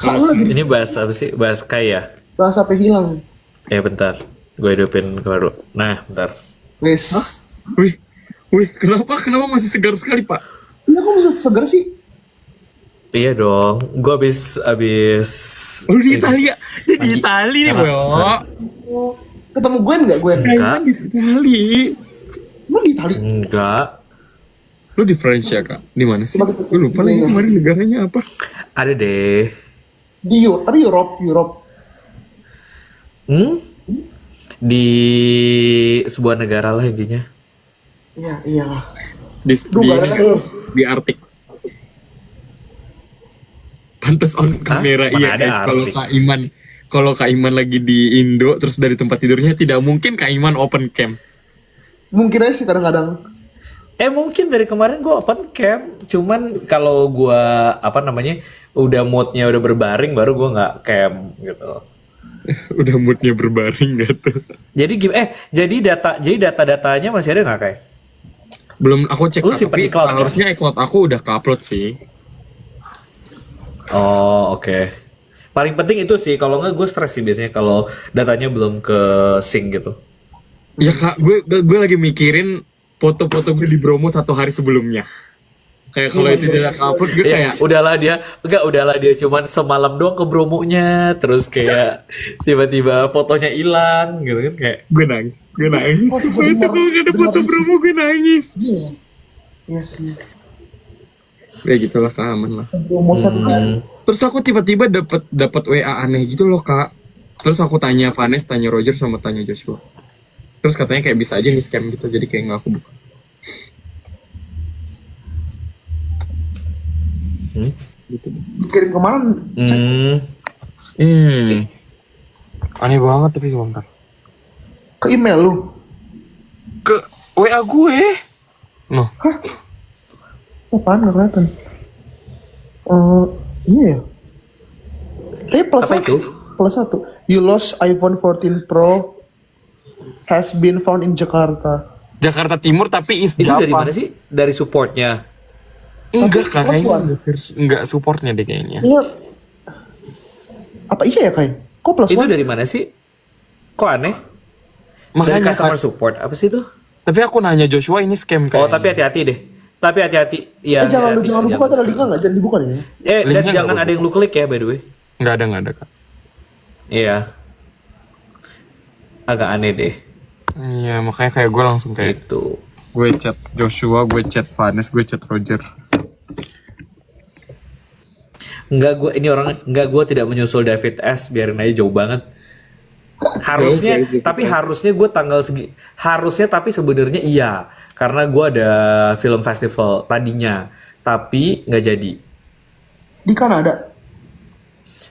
Kak lu lagi Ini bahas apa sih? Bahas kaya. bahas apa hilang? Ya bentar, gue hidupin baru. Nah, bentar. Wes. Wih, wih, kenapa masih segar sekali, Pak? Iya kok bisa segar sih? Iya dong, gue abis Lu di ini. Italia, dia di Lagi. Itali nih, Ah, bro. sorry. Ketemu Gwen nggak Gwen? Enggak. Kayaknya di Itali. Lu di Itali? Enggak, Lu di France ya, Kak? Di mana sih? Coba kita cek Gue lupa lagi emailnya. kemarin negaranya apa. ada deh. Di Europe, tapi Europe. Hmm? Di sebuah negara lah intinya. Iya, iya lah. Di Duh, gak ada tuh. di Arctic. Pantes on kamera Mana iya ada guys. Arctic? Kalau Kak Iman lagi di Indo terus dari tempat tidurnya tidak mungkin Kak Iman open cam. Mungkin aja sih kadang-kadang. Mungkin dari kemarin gue open cam, cuman kalau gue apa namanya udah moodnya udah berbaring baru gue nggak cam gitu. Udah moodnya berbaring gitu. Jadi data-datanya masih ada nggak kayak? Belum aku cek Lu Kak, simpen tapi di cloud, kan? harusnya iCloud aku udah ke-upload sih. Oh, oke. Paling penting itu sih, kalau nggak gue stres sih biasanya kalau datanya belum ke sync gitu. Ya Kak, gue lagi mikirin foto-foto gue di Bromo 1 hari sebelumnya. Kayak kalau itu tidak ke-upload gue Ya, kayak udahlah dia cuman semalam doang ke Bromonya, terus kayak tiba-tiba fotonya hilang gitu kan kayak. gue nangis. Oh, Itu sebentar. kalau gak ada foto Bromo gue nangis. Iya. Iya sih. Ya gitulah Kak, aman lah. Mau satu kan. Terus aku tiba-tiba dapat WA aneh gitu loh Kak. Terus aku tanya Vanes, tanya Roger, sama tanya Joshua. Terus katanya kayak bisa aja nge-scam gitu, jadi kayak nggak aku buka. Gitu. Dikirim kemana? Aneh banget tapi sebentar. Ke email lu. Ke WA gue. Noh, Apaan nggak kelihatan? Ini ya. Plus Apa itu? Plus 1. You lost iPhone 14 Pro has been found in Jakarta. Jakarta Timur tapi is Itu dari Java. mana sih? Dari supportnya. Enggak Tapi kayaknya. plus Enggak supportnya deh kayaknya. Iya. Apa iya ya kayak? Kok plus Itu one? dari mana sih? Kok aneh? Dari Makanya customer Kak, support. Apa sih itu? tapi aku nanya Joshua ini scam Oh, kayaknya. tapi hati-hati deh. Tapi hati-hati. Iya. Jangan lu hati-hati. buka, ada linknya nggak? Jangan dibuka deh. Dan Linknya jangan nggak ada yang lu klik ya, by the way. Enggak ada Kak. Iya. Agak aneh deh. Iya, makanya kayak gue langsung kayak Gitu. gue chat Joshua, gue chat Vanes, gue chat Roger. Enggak, gue tidak menyusul David S, biarin aja jauh banget. Harusnya, Jauh, tapi harusnya gue harusnya tapi sebenarnya iya, karena gue ada film festival tadinya, tapi nggak jadi. Di Kanada.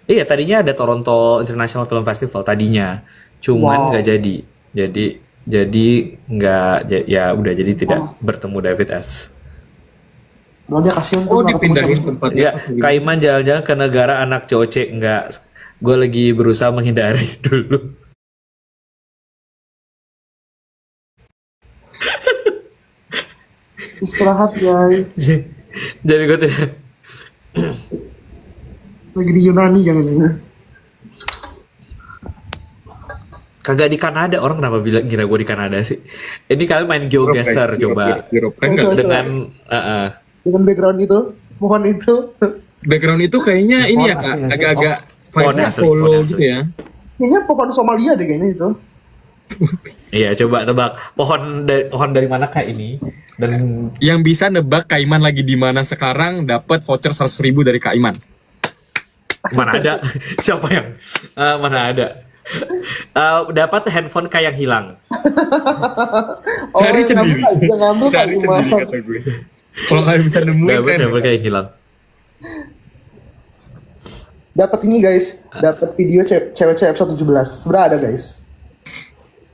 Iya, tadinya ada Toronto International Film Festival tadinya, cuman Wow. nggak jadi. Jadi nggak, ya udah jadi tidak bertemu David S. Lo dia kasihan Oh, tuh nggak ketemu dipindahin sama- tempatnya. Ya, Kaiman jalan-jalan ke negara anak COC, nggak. Gue lagi berusaha menghindari dulu. Istirahat guys. Jadi gue tidak. Lagi di Yunani jangan-jangan. Kagak di Kanada, orang kenapa bilang kira gue di Kanada sih? Ini kalian main GeoGuessr coba Europe. Coba. dengan Dengan background itu, mohon itu. Background itu kayaknya ini ya Kak, agak-agak Pohon vibe-nya asli, solo pohon asli. gitu ya. Kayaknya pohon Somalia deh kayaknya itu. iya coba tebak pohon dari mana kak ini dan Yang bisa nebak Kak Iman lagi di mana sekarang dapat voucher 100.000 dari Kak Iman. mana ada siapa yang mana ada dapat handphone kayak yang hilang. Oh, Cari yang sendiri. ngambil- yang ngambil Kak Cari Iman. sendiri kata gue. Kalau kalian bisa nemuin Dapat kan. handphone kayak yang hilang. Dapat ini guys, dapat video cewek-cewek episode 17. Sebenarnya ada guys.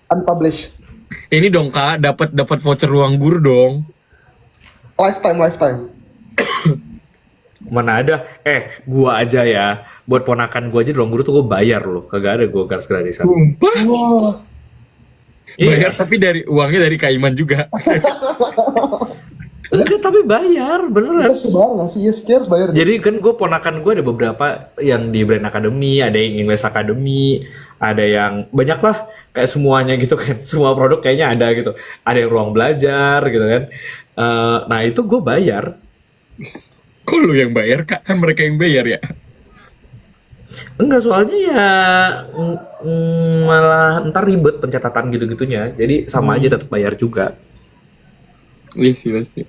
Unpublished. Ini dong Kak, dapat voucher ruang guru dong. Lifetime. Mana ada gua aja ya buat ponakan gua aja di ruang guru tuh gua bayar loh, kagak ada gua gratisan. Sumpah. Wah, Iya. Bayar tapi dari uangnya dari Kak Iman juga. Iya. tapi bayar beneran. Kita harus bayar nggak sih? Yes, kita harus bayar. Jadi kan gue ponakan gue ada beberapa yang di Brand Academy, ada yang English Academy, ada yang banyak lah kayak semuanya gitu kan. Semua produk kayaknya ada gitu. Ada yang ruang belajar gitu kan. Nah itu gue bayar. Kok lu yang bayar kak? Kan mereka yang bayar ya? Enggak, soalnya ya malah ntar ribet pencatatan gitu-gitunya. Jadi sama aja tetap bayar juga. Iya sih pasti.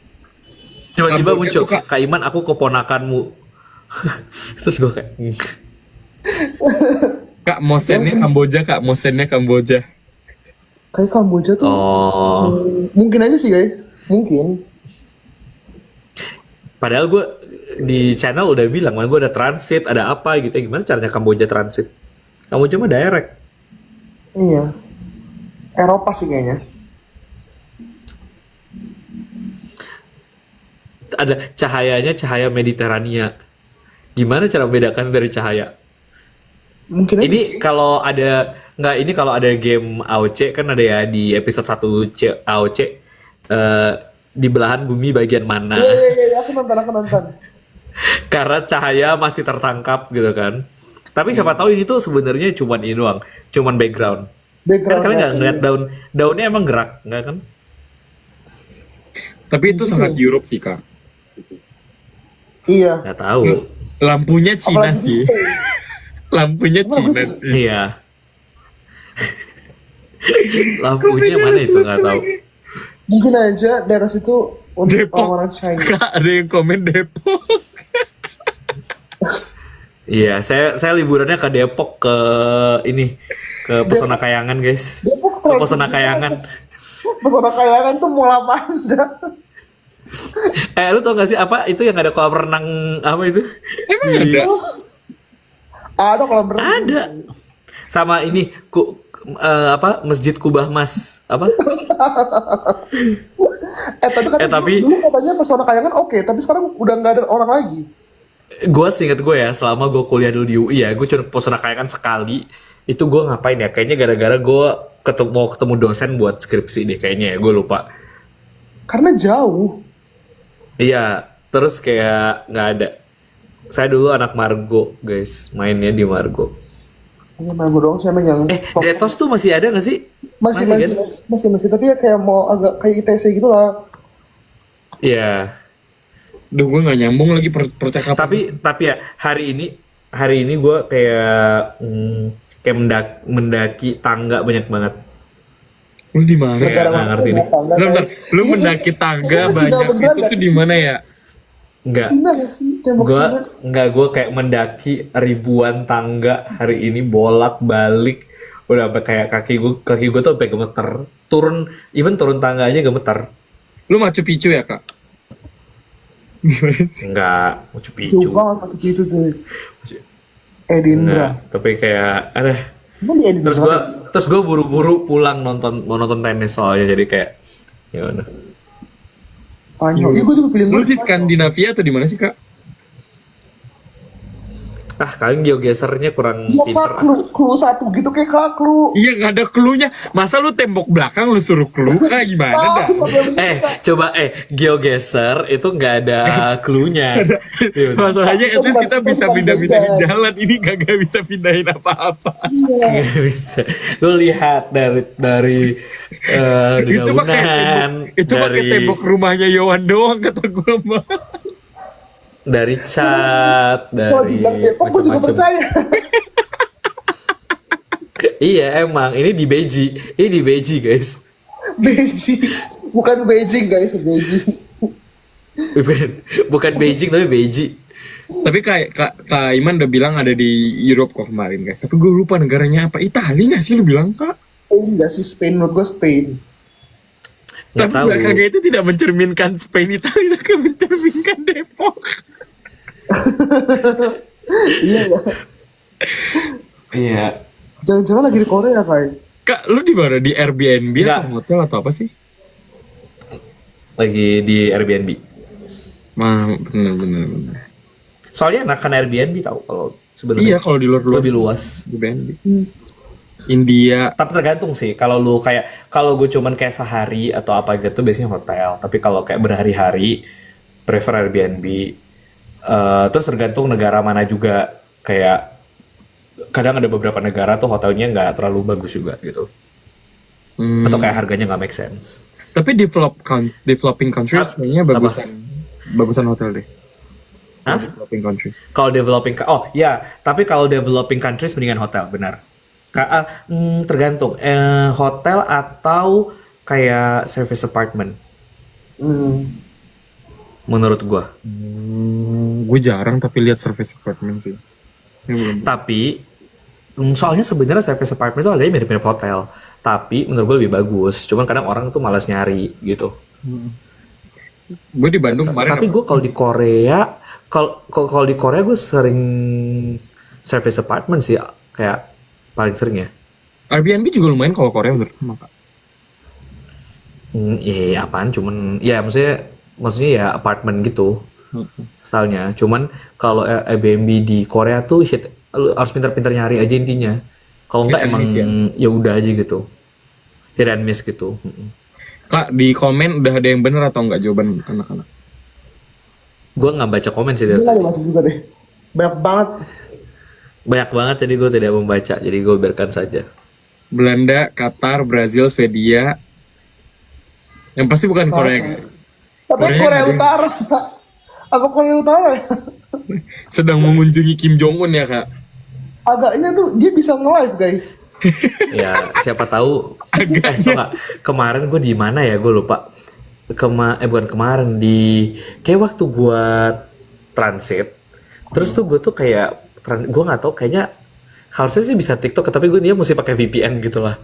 Tiba-tiba Kamboja muncul, tuh, Kak. Kak Iman aku keponakanmu. Terus gue kayak, Kak mosennya Kamboja kak, mosennya Kamboja. Kayak Kamboja tuh oh. mungkin aja sih guys, mungkin. Padahal gue di channel udah bilang, man, gue ada transit, ada apa gitu. Gimana caranya Kamboja transit? Kamboja mah direct. Iya. Eropa sih kayaknya. Ada cahayanya, cahaya Mediterania. Gimana cara membedakan dari cahaya? Mungkin aja Ini sih. kalau ada, nggak, ini kalau ada game AOC, kan ada ya di episode 1 AOC, di belahan bumi bagian mana? Iya, aku nonton. Karena cahaya masih tertangkap gitu kan. Tapi siapa tahu ini tuh sebenarnya cuman ini doang, cuman background. Kan kalian nggak ngeliat daunnya emang gerak, nggak kan? Tapi itu sangat Europe sih kak. Iya. Nggak tahu. Lampunya Cina Apalagi di sih. Spain. Lampunya Emang Cina bagus. sih. Iya. Lampunya mana itu nggak tahu. Mungkin aja daerah situ untuk Depok. orang-orang China. Kak ada yang komen Depok. Iya, saya liburannya ke Depok, ke ini, ke Pesona Kayangan guys. Depok Ke Pesona Kayangan. Pesona Kayangan tuh Mola Panda. Lu tau gak sih apa itu yang ada kolam renang apa itu? Emang ada? Ada kolam renang. Ada. Sama ini apa Masjid Kubah Mas apa? Tapi dulu katanya Pesona Kayangan oke, tapi sekarang udah nggak ada orang lagi. Gue seinget gue ya, selama gue kuliah dulu di UI ya, gue cuma ke Pesona Kayangan sekali. Itu gue ngapain ya? Kayaknya gara-gara gue mau ketemu dosen buat skripsi deh kayaknya ya, gue lupa. Karena jauh. Iya, terus kayak nggak ada. Saya dulu anak Margo guys, mainnya di Margo. Ini main doang saya main yang Detos tuh masih ada nggak sih? masih kan? tapi ya kayak mau agak kayak ITC gitu lah. Iya. Duh gue gak nyambung lagi percakapan. Tapi ya hari ini gue kayak mendaki tangga banyak banget. Lu di mana? Kayak nggak ngerti nih. Bentar, lu mendaki tangga ini Cina banyak beneran itu nggak tuh sih? di mana ya? Enggak. Cina nggak sih tembok Cina? Gue kayak mendaki ribuan tangga hari ini bolak balik. Udah sampai kayak kaki gue tuh sampai gemeter. Turun tangga aja gemeter. Lu Machu Picchu ya kak? Gimana sih? Enggak, Machu Jauh Picchu. banget waktu itu cuy. Edinburgh. Enggak, tapi kayak ada. Emang di Edinburgh? Terus gue buru-buru pulang mau nonton tenis soalnya jadi kayak gimana? Spanyol. Iya gue juga film Lu di Skandinavia atau di mana sih kak? Kalian geogesernya kurang Iya pinter. kak, clue satu gitu kayak kak clue. Iya gak ada clue-nya. Masa lu tembok belakang lu suruh clue kak gimana dah? Coba geogeser itu nggak ada clue-nya. Masalahnya at least kita bisa pindah-pindahin jalan. Ini kagak bisa pindahin apa-apa. Iya. Nggak bisa. Lu lihat dari Itu pakai bangunan, itu pakai tembok rumahnya Yowan doang kata gue mah. dari cat, Kalau dari dibilang Depok gue juga macam-macam. percaya. Iya emang ini di Beji guys. Beijing. Bukan Beijing guys, Beijing. Bukan Beijing tapi Beji. Tapi Kak Iman udah bilang ada di Europe kok kemarin guys. Tapi gue lupa negaranya apa. Italia nggak sih lu bilang kak? Enggak sih, Spain menurut gue Spain. Nggak Tapi tahu. belakangnya itu tidak mencerminkan Spain Italia, tapi mencerminkan Depok. Iya ya. Iya. Jangan-jangan lagi di Korea kayak. Kak, lu di mana? Di Airbnb Nggak. atau hotel atau apa sih? Lagi di Airbnb. Bener. Soalnya enakan Airbnb tahu kalau Iya, sebenarnya kalau di luar lebih luas. Airbnb. India. Tapi tergantung sih. Kalau gue cuman kayak sehari atau apa gitu biasanya hotel. Tapi kalau kayak berhari-hari prefer Airbnb. Terus tergantung negara mana juga. Kayak kadang ada beberapa negara tuh hotelnya nggak terlalu bagus juga gitu. Atau kayak harganya nggak make sense. Tapi developing countries kayaknya bagusan hotel deh. Hah? Developing countries. Tapi kalau developing countries mendingan hotel, benar. Tergantung hotel atau kayak service apartment menurut gua. Gue jarang tapi lihat service apartment sih. Tapi soalnya sebenarnya service apartment itu harganya mirip-mirip hotel, tapi menurut gue lebih bagus. Cuman kadang orang tuh malas nyari gitu. Gue di Bandung kemarin. Tapi gue kalau di Korea, kalau di Korea gue sering service apartment sih, kayak paling sering ya. Airbnb juga lumayan kalau Korea menurut gue, Kak. Iya apaan? Cuman ya maksudnya ya apartemen gitu stylenya. Cuman kalau Airbnb di Korea tuh lu harus pintar-pintar nyari aja intinya. Kalau enggak Hit and emang miss ya? ya udah aja gitu. Hit and miss gitu. Kak, di komen udah ada yang bener atau enggak jawaban anak-anak? Gue nggak baca komen sih. Ini lagi baca juga deh. Banyak banget. Banyak banget jadi gue tidak membaca. Jadi gue biarkan saja. Belanda, Qatar, Brazil, Swedia. Yang pasti bukan Korea. Katanya Korea Korea nggak ada. Utara. Apa Korea Utara ya? Sedang mengunjungi Kim Jong Un ya, Kak? Agaknya tuh dia bisa nge-live guys. Ya siapa tahu. Tau nggak? Kemarin gue di mana ya? Gue lupa. Bukan kemarin kayak waktu gue transit. Terus tuh gue tuh kayak gue nggak tahu kayaknya harusnya sih bisa TikTok tapi dia mesti pakai VPN gitu lah.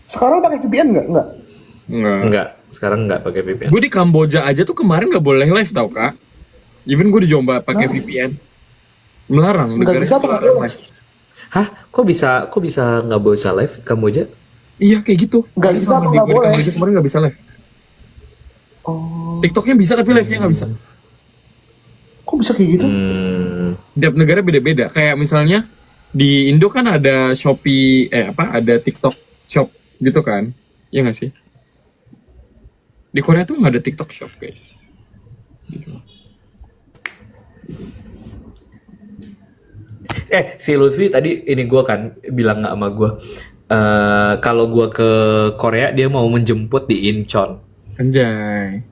Sekarang pakai VPN nggak? Nggak. Enggak, sekarang enggak pakai VPN. Gue di Kamboja aja tuh kemarin nggak boleh live tau, Kak? Even gue di Jombang pakai VPN. Melarang. Nggak Negaranya bisa atau nggak melarang boleh? live. Hah? Kok bisa nggak bisa live Kamboja? Iya kayak gitu. Nggak bisa atau nggak boleh? Kamboja kemarin nggak bisa live. Oh, TikToknya bisa tapi live-nya nggak bisa. kok bisa kayak gitu? Tiap negara beda-beda. Kayak misalnya di Indo kan ada Shopee, ada TikTok Shop gitu kan? Iya nggak sih? Di Korea tuh nggak ada TikTok Shop, guys. Gitu. Si Lutfi tadi ini gue kan bilang nggak sama gue. Kalau gue ke Korea dia mau menjemput di Incheon. Anjay.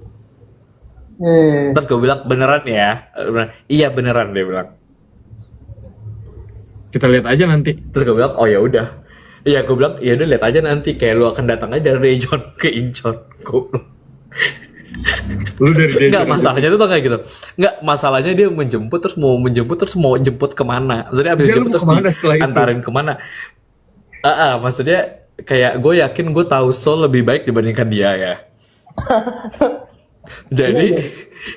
Terus gue bilang beneran ya? Iya beneran dia bilang. Kita lihat aja nanti. Terus gue bilang oh ya udah. Iya gue bilang ya udah lihat aja nanti kayak lu akan datang aja dari Daejeon ke Incheon. Lu dari Daejeon. Nggak masalahnya tuh kayak gitu. Nggak masalahnya dia menjemput terus mau jemput kemana? Maksudnya abis Dia lu jemput mau terus kemana setelah itu? diantarin kemana? Maksudnya kayak gue yakin gue tahu Seoul lebih baik dibandingkan dia ya. Jadi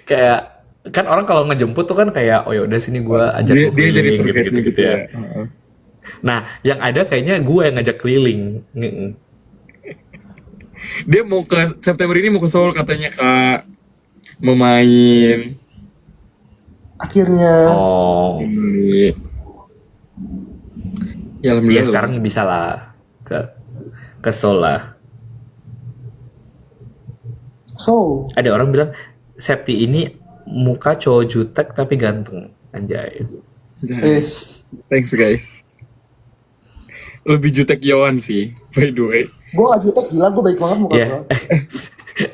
kayak kan orang kalau ngejemput tuh kan kayak oh ya udah sini gue ajak Dia lu jadi keliling tour guide gitu ya. Heeh. Nah yang ada kayaknya gue yang ngajak keliling. Dia mau ke September ini mau ke Seoul katanya, Kak. Mau main. Akhirnya. Oh. Ya Ya alhamdulillah. sekarang bisa lah ke Seoul lah. So, Ada orang bilang Septi ini muka cowok jutek tapi ganteng. Anjay. guys, Thanks guys. Lebih jutek Yohan sih, by the way. gue gak jutek gila, gue baik banget muka Ya. gue.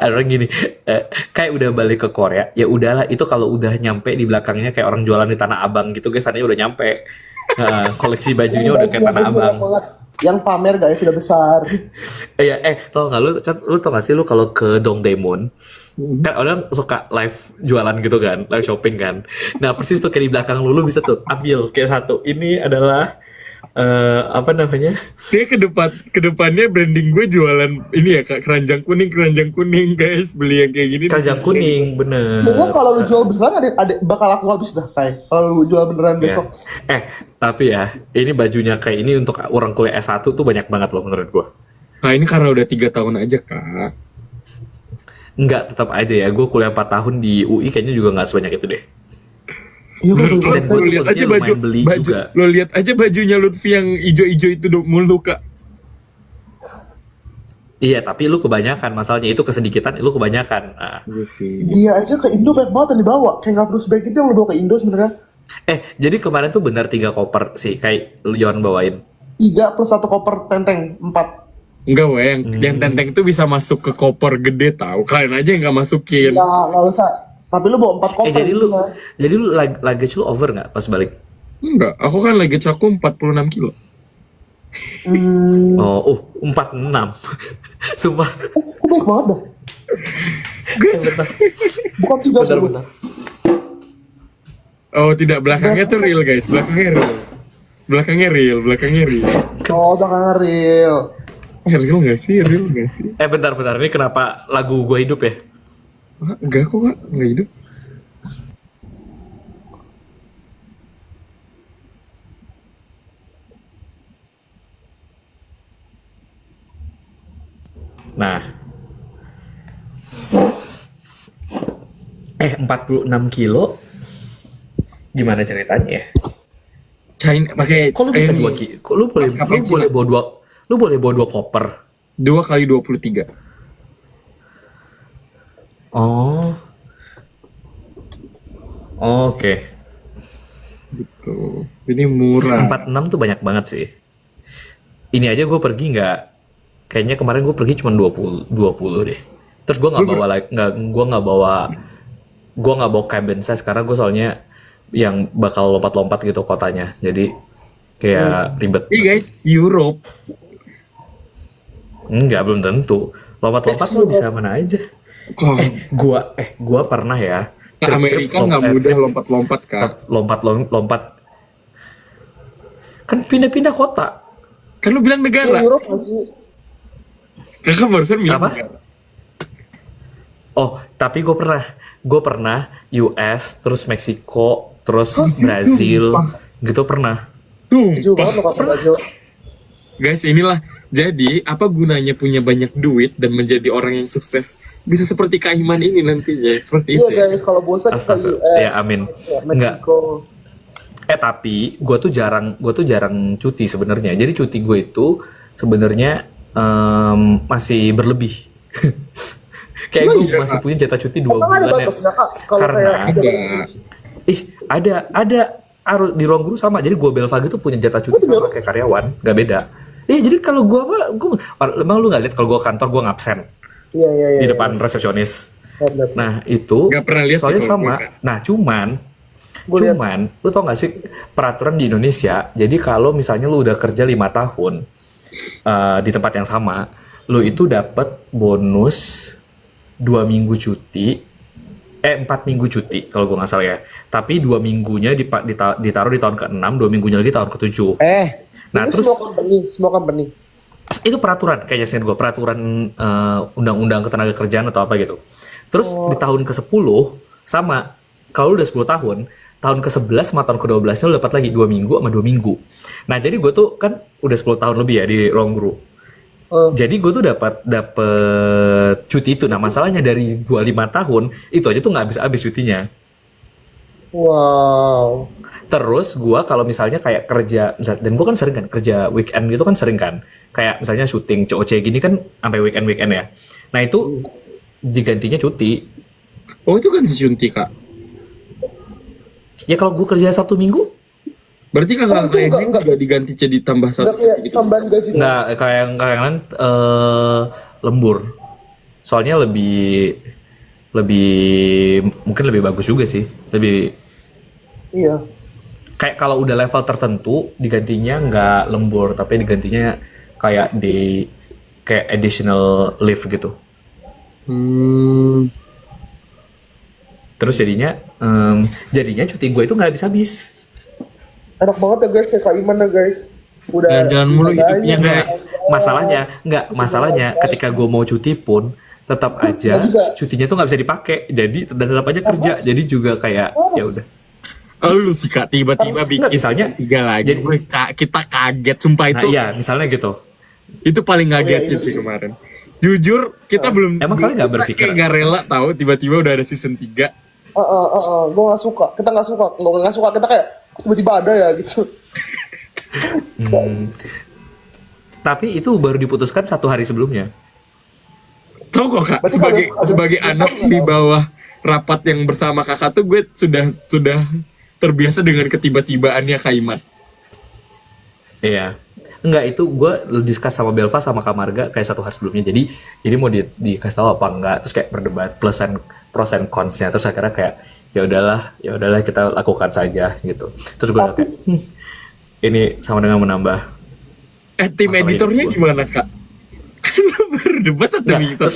Ada orang gini, kayak udah balik ke Korea, ya udahlah itu kalau udah nyampe di belakangnya kayak orang jualan di Tanah Abang gitu guys, tadinya udah nyampe. Koleksi bajunya udah kayak Tanah Abang. Yang pamer guys sudah besar. Iya, tau gak lu tau gak sih lu kalau ke Dongdaemun kan orang suka live jualan gitu kan, live shopping kan. Nah persis tuh kayak di belakang lu bisa tuh ambil kayak satu. Ini adalah apa namanya? Dia ke depannya branding gue jualan ini ya, Kak, keranjang kuning guys, beli yang kayak gini. Keranjang kuning, bener. Kayaknya kalau lu jual beneran ada bakal laku habis dah kayak. Kalau lu jual beneran Ya. besok. Tapi ya, ini bajunya kayak ini untuk orang kuliah S1 tuh banyak banget loh menurut gua. Nah ini karena udah 3 tahun aja, Kak. Enggak, tetap aja ya. Gue kuliah 4 tahun di UI kayaknya juga nggak sebanyak itu deh. Iya, Dan gue tuh Lo lihat aja maksudnya lumayan beli juga. lo lihat aja bajunya Lutfi yang ijo-ijo itu mulu Kak. Iya, tapi lu kebanyakan masalahnya itu kesedikitan, lu kebanyakan. Nah. Iya sih. Dia aja ke Indo banyak banget yang dibawa. Kayak nggak perlu sebaik itu yang lo bawa ke Indo sebenarnya. Jadi kemarin tuh benar 3 koper sih, kayak Yon bawain. 3 plus 1 koper tenteng, 4. Enggak weh, yang tenteng itu bisa masuk ke koper gede tahu. Kalian aja yang nggak masukin. Ya nggak usah. Tapi lu bawa 4 koper. Jadi lu luggage lu over nggak pas balik? Enggak, aku kan lagi cakup 46 kilo. Oh, 46. Sumpah. Kok banyak banget dah? Bentar. Bukan 3 Bentar, dulu. bentar. Oh tidak, belakangnya tuh real guys, belakangnya real. Belakangnya real. Oh, jangan real. Real nggak sih, real nggak sih? Bentar. Ini kenapa lagu gue hidup ya? Hah, enggak kok Kak, nggak hidup. Nah. 46 kilo. Gimana ceritanya ya? China pakai Kok lu bisa 2 kilo? Kok lu boleh bawa 2 koper? 2 kali 23. Oh. Oke. Gitu. Ini murah. 46 tuh banyak banget sih. Ini aja gue pergi nggak, kayaknya kemarin gue pergi cuma 20 deh. Terus gue nggak bawa gue nggak bawa cabin size karena gue soalnya yang bakal lompat-lompat gitu kotanya. Jadi kayak ribet. Iya guys, Europe. Enggak, belum tentu. Lompat-lompat tuh bisa mana aja. Kok Gua pernah ya. ke Amerika nggak mudah lompat-lompat Kak. Lompat. Kan pindah-pindah kota. Kan lu bilang Kayak negara. Europe nggak sih? Kakak barusan bilang Apa? negara. Oh, tapi gue pernah US, terus Meksiko, terus Brazil, gitu pernah. Jauh Tumpah. banget lo ke Brazil. Guys, inilah. Jadi, apa gunanya punya banyak duit dan menjadi orang yang sukses? Bisa seperti Kak Iman ini nantinya. Seperti Iya itu ya. guys, kalau bosan ke Astaga. US. Ya, amin. Ya, Meksiko. Tapi gue tuh jarang cuti sebenarnya. Jadi cuti gue itu sebenarnya masih berlebih. Kayak gue iya, masih Kak? punya jatah cuti 2 Emang ada bulan ya. batasnya kak? Kalau Karena kayak ada. ada harus di ruang guru sama. Jadi gue Belvagi tuh punya jatah cuti sama kayak karyawan, nggak beda. Jadi kalau gue emang lu nggak lihat kalau gue kantor gue ngabsen Iya. di depan resepsionis. Bener. Nah itu Nggak pernah lihat sih soalnya kalau sama. gue. Nah cuman lu tau gak sih peraturan di Indonesia? Jadi kalau misalnya lu udah kerja 5 tahun di tempat yang sama, lu itu dapat bonus 2 minggu cuti, 4 minggu cuti kalau gue nggak salah ya. Tapi 2 minggunya ditaruh di tahun ke-6, 2 minggunya lagi tahun ke-7. Nah ini terus semua company. itu peraturan kayaknya sih gue, peraturan undang-undang ketenagakerjaan atau apa gitu. Terus di tahun ke-10 sama, kalau udah 10 tahun ke-11 sama tahun ke-12 nya lo dapat lagi 2 minggu sama 2 minggu. Nah jadi gue tuh kan udah 10 tahun lebih ya di ruang guru. Jadi gue tuh dapat cuti itu. Nah masalahnya dari gue 5 tahun itu aja tuh nggak habis-habis cutinya. Wow. Terus gue kalau misalnya kayak kerja, dan gue kan sering kan kerja weekend gitu kan sering kan. Kayak misalnya syuting COC gini kan sampai weekend ya. Nah itu digantinya cuti. Oh itu kan cuti Kak. Ya kalau gue kerja Sabtu Minggu, Berarti kakak yang juga diganti jadi tambah Nggak satu kayak gitu. tambahan gaji. nggak kayak yang lain lembur. Soalnya lebih mungkin lebih bagus juga sih. Lebih Iya. kayak kalau udah level tertentu digantinya nggak lembur tapi digantinya kayak kayak additional leave gitu. Terus jadinya cuti gue itu nggak habis-habis. Enak banget ya guys, kayak Kak Iman ya guys. Udah Jalan-jalan mulu hidupnya, guys. Masalahnya ketika gue mau cuti pun tetap aja Nggak bisa. cutinya tuh nggak bisa dipakai. Jadi dan tetap aja kerja. Jadi juga kayak ya udah. Oh, lu sih Kak tiba-tiba bikin Misalnya 3 lagi. jadi- Kita kaget sumpah Nah itu. iya misalnya gitu. Itu paling ngagetin iya, sih kemarin. Jujur kita belum Emang kalian nggak berpikir? kayak nggak rela tahu tiba-tiba udah ada season 3. Gue nggak suka. Kita nggak suka. Kalau nggak suka kita kayak tiba-tiba ada ya gitu. Hmm. Tapi itu baru diputuskan 1 hari sebelumnya. Tahu kok kak, Berarti sebagai kalau- sebagai kalau- anak di bawah rapat yang bersama kakak tuh gue sudah terbiasa dengan ketiba-tibaannya Kak Iman. Iya. Enggak, itu gue discuss sama Belva sama Kamarga kayak 1 hari sebelumnya. Jadi mau dikasih tahu apa enggak, terus kayak berdebat pros and cons-nya. Terus akhirnya kayak ya udahlah kita lakukan saja gitu. Terus gue kayak ini sama dengan menambah. Tim Masalah editornya hidup gua. gimana kak? Kan berdebat satu Nggak, minggu. terus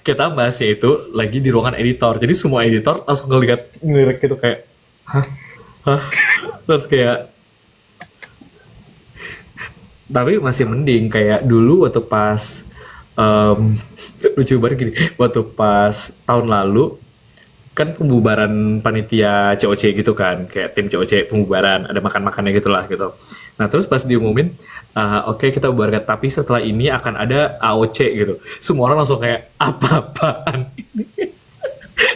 kita bahasnya itu lagi di ruangan editor. Jadi semua editor langsung ngelirik gitu kayak hah? Terus kayak tapi masih mending kayak dulu waktu pas lucu banget gini, waktu pas tahun lalu kan pembubaran panitia COC gitu kan, kayak tim COC pembubaran, ada makan-makannya gitulah gitu. Nah terus pas diumumin, oke kita bubarkan, tapi setelah ini akan ada AOC gitu. Semua orang langsung kayak apa-apaan ini.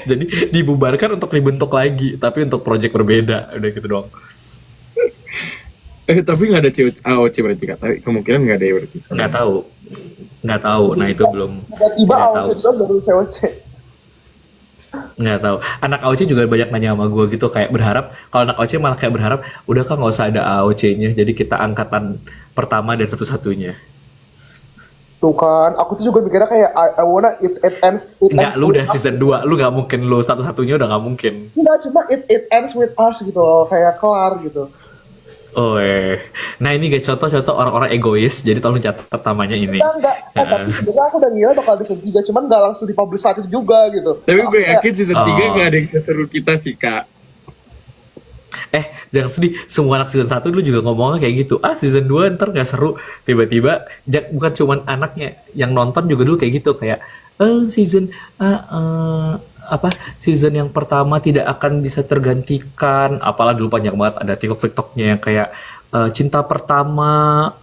Jadi dibubarkan untuk dibentuk lagi, tapi untuk project berbeda, udah gitu doang. Tapi nggak ada AOC berarti kak. Tapi kemungkinan nggak ada ya berarti. Nggak tahu. Nah itu belum. Tiba-tiba Nggak awal tahu. kita baru COC. Nggak tahu. Anak AOC juga banyak nanya sama gue gitu, kayak berharap kalau anak AOC malah kayak berharap udah kan nggak usah ada AOC-nya, jadi kita angkatan pertama dan satu-satunya. Tuh kan, aku tuh juga mikirnya kayak I wanna it ends. Nggak, lu udah season 2, lu nggak mungkin, lu satu-satunya udah nggak mungkin. Enggak, cuma it ends with us gitu loh, kayak kelar gitu. Oh nah ini guys contoh-contoh orang-orang egois, jadi tolong catat namanya ini. Enggak, tapi sebenarnya aku udah ngira bakal di season 3, cuman nggak langsung dipublish saat itu juga gitu. Tapi gue Kayak- yakin season 3 nggak ada yang seseru kita sih kak. Jangan sedih, semua anak season 1 dulu juga ngomongnya kayak gitu. Season 2 ntar gak seru. Tiba-tiba, bukan cuman anaknya, yang nonton juga dulu kayak gitu. Kayak, season yang pertama tidak akan bisa tergantikan. Apalah dulu panjang banget, ada TikTok-TikToknya yang kayak, cinta pertama,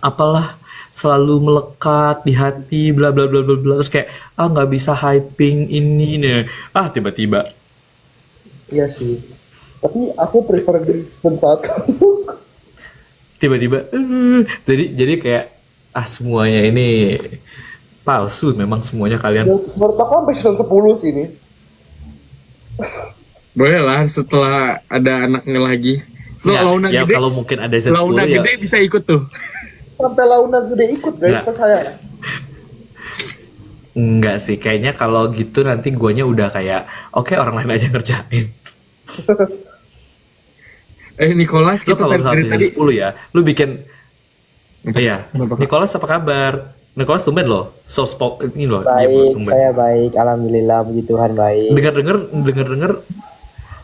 apalah, selalu melekat di hati, bla bla bla bla bla. Terus kayak, nggak bisa hyping ini nih. Tiba-tiba. Iya sih. Tapi aku prefer di season 1. Tiba-tiba jadi kayak semuanya ini palsu, memang semuanya kalian. Menurut aku sampai season 10 sih ini. Boleh lah setelah ada anaknya lagi. Setelah Launa ya gede, kalau mungkin ada season 10 Launa ya gede bisa ikut tuh. Sampai Launa gede ikut guys, Nggak. percaya. enggak sih, kayaknya kalau gitu nanti guanya udah kayak oke, orang lain aja ngerjain. Nicholas Lu kita kalau misalnya dari season tadi 10 ya, lu bikin iya. Kenapa, Kak? Nicholas apa kabar? Nicholas tumben loh, soft spot ini loh. dia Baik, tumben. saya baik. Alhamdulillah, puji Tuhan baik.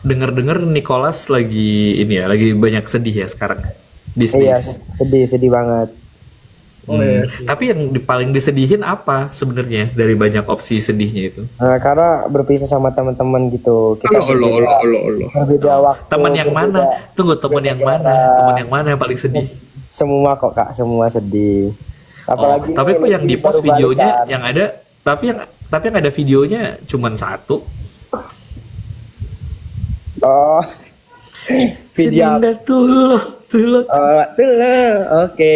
Dengar-dengar Nicholas lagi ini ya, lagi banyak sedih ya sekarang. Iya, Bisnis. sedih banget. Tapi yang paling disedihin apa sebenarnya dari banyak opsi sedihnya itu? Karena berpisah sama teman-teman gitu. Kita berbeda waktu. Teman yang berbeda- mana? Tunggu, teman yang mana? Teman yang mana yang paling sedih? Semua kok kak, semua sedih. Apalagi Tapi kok ini yang di post baru videonya balikan. yang ada, tapi yang ada videonya cuman satu. Oh, video. Senindah tuh. Tuh, oke.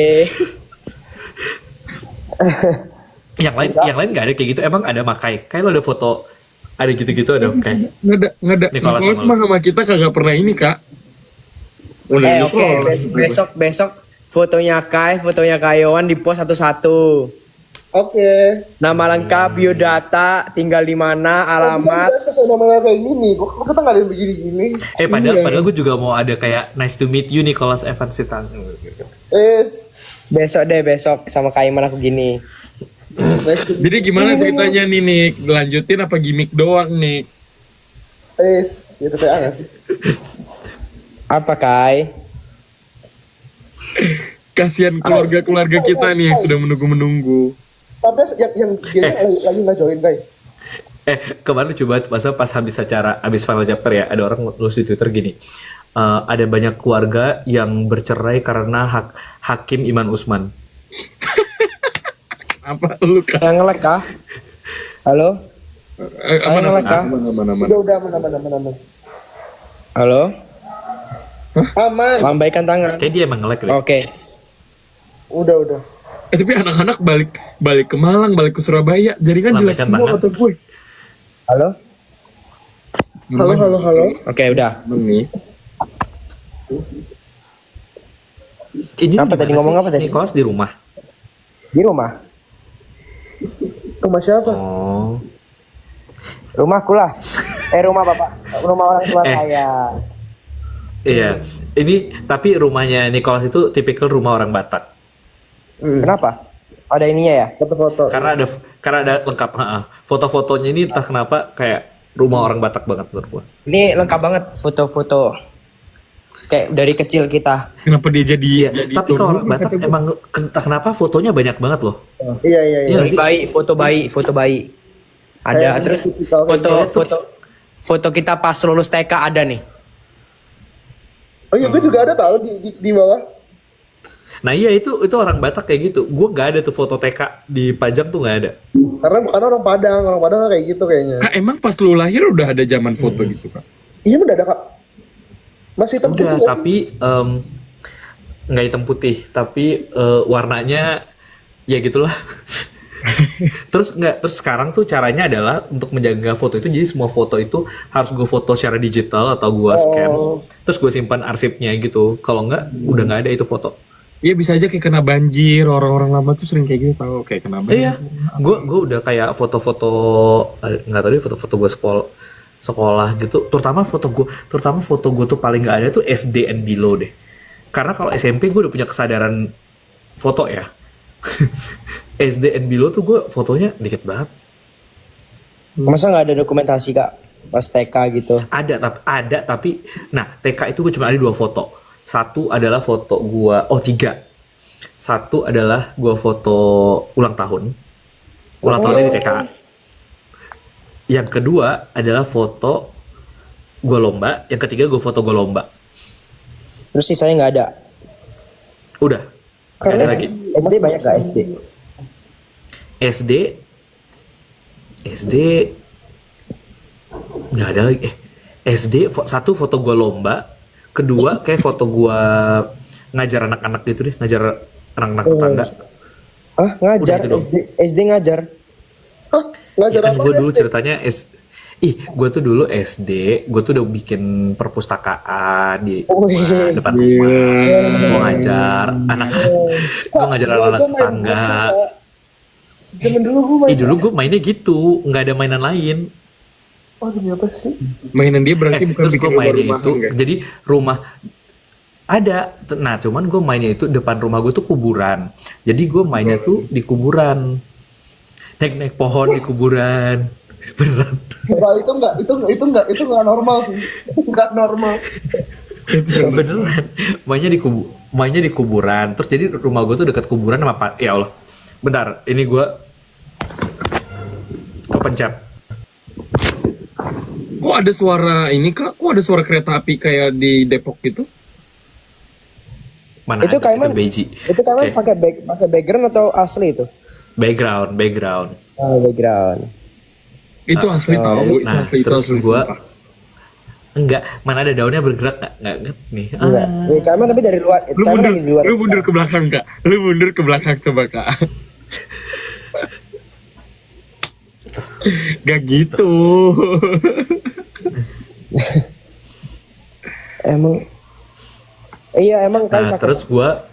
Yang lain nggak ada kayak gitu. Emang ada Makai? Kayak lo ada foto, ada gitu-gitu, ada Makai. nggak ada. Nicholas Nicholas sama mah sama kita kagak pernah ini kak. Udah Oke, besok fotonya fotonya Kayowan di post satu-satu. Oke. Nama lengkap, biodata, tinggal di mana, alamat. Biasa kayak namanya kayak gini. Kok kita nggak ada yang begini-gini? Padahal gue juga mau ada kayak nice to meet you Nicholas Evans Sitang. Besok sama Kaiman aku gini. Jadi gimana ceritanya nih Nick? Lanjutin apa gimmick doang nih? Gitu kayak Apa Kai? Kasihan keluarga-keluarga kita nih yang sudah menunggu-menunggu. Tapi yang dia lagi nggak join guys. Kemarin coba pas habis final chapter ya, ada orang nulis di Twitter gini. Ada banyak keluarga yang bercerai karena Hakim Iman Usman. Apa lu kak? Yang ngelek kah? Halo? Saya nge-lag, Kak. Aman. Udah aman. Halo? Aman. Lambaikan tangan. Kayak dia emang nge-lag. Oke. Udah. Tapi anak-anak balik ke Malang, balik ke Surabaya, jaringan jelek Lambaikan semua tangan. kata gue. Halo? Halo. Oke, udah. Nih. Ini Apa di tadi, mana ngomong sih? apa tadi? Nicholas di rumah. Di rumah. Rumah siapa? Oh. Rumahku lah. Rumah bapak. Rumah orang tua Eh. saya. Iya. Ini tapi rumahnya Nicholas itu tipikal rumah orang Batak. Kenapa? Ada ininya ya? Foto-foto. Karena ada lengkap. Foto-fotonya ini entah kenapa kayak rumah orang Batak banget menurut gua. Ini lengkap banget foto-foto. Kayak dari kecil kita. Kenapa dia jadi Iya. Tapi kalau orang Batak emang entah kenapa fotonya banyak banget loh. Iya. Iya nggak sih? Foto bayi. Ada Kayak terus tipikal foto kita pas lulus TK ada nih. Oh iya, gue juga ada tahu di bawah. Nah iya itu orang Batak kayak gitu. Gua nggak ada tuh foto TK di Pajang tuh nggak ada. Karena bukan orang Padang nggak kayak gitu kayaknya. Kak, emang pas lu lahir udah ada zaman foto gitu, Kak? Iya udah ada Kak. Masih hitam Udah, putih, kan? tapi nggak hitam putih, tapi warnanya ya gitulah. Terus sekarang tuh caranya adalah untuk menjaga foto itu, jadi semua foto itu harus gue foto secara digital atau gue scan, terus gue simpan arsipnya gitu. Kalau nggak, udah nggak ada itu foto. Iya bisa aja kayak kena banjir, orang-orang lama tuh sering kayak gitu tau, kayak kena banjir. Iya, gue udah kayak foto-foto nggak tahu deh, foto-foto gue sekolah gitu. Terutama foto gue tuh paling nggak ada tuh SD and below deh. Karena kalau SMP gue udah punya kesadaran foto ya. SD and below tuh gue fotonya dikit banget. Masa nggak ada dokumentasi Kak? Pas TK gitu. Ada tapi nah TK itu gue cuma ada 2 foto. Satu adalah foto gue, 3. Satu adalah gue foto ulang tahun di TK. Yang kedua adalah foto gue lomba. Yang ketiga gue foto gue lomba. Terus sisanya nggak ada. Udah. Nggak Karena ada lagi. SD banyak gak SD? SD nggak ada lagi. SD satu foto gue lomba, kedua kayak foto gue ngajar anak-anak gitu deh, ngajar anak-anak tetangga. Ah ngajar Udah itu dong. SD ngajar. Hah? Ngajar Kan apa gue dulu SD? ceritanya gue tuh dulu SD, gue tuh udah bikin perpustakaan di rumah, depan rumah. Terus gue ngajar gue ngajar anak-anak tetangga. Zaman dulu gue main. Dulu gue mainnya gitu, nggak ada mainan lain. Oh demi apa sih? Mainan dia berarti bukan Terus bikin gue mainnya rumah-rumahan, itu, guys. jadi rumah ada. Nah cuman gue mainnya itu depan rumah gue tuh kuburan. Jadi gue mainnya tuh di kuburan, naik pohon di kuburan. Beneran. Nah, itu nggak normal sih. Nggak normal. Beneran. Mainnya di kuburan. Terus jadi rumah gue tuh dekat kuburan sama ya Allah. Bentar, ini gue kepencet. Kok ada suara ini, Kak? Kok ada suara kereta api kayak di Depok gitu? Mana Itu ada, Kaiman. Beiji. Itu kan Oke. pakai background atau asli itu? Background. Oh, background. Itu asli tau, itu Nah, asli, itu terus asli. gua- sumpah. Enggak, mana ada daunnya bergerak nggak nih. Enggak. Ya Kaiman tapi dari luar. Lu Kaiman mundur, lagi di luar. lu mundur ke belakang, Kak. Lu mundur ke belakang coba, Kak. Gak gitu. Emang. Iya emang kan Nah, cakep. terus gua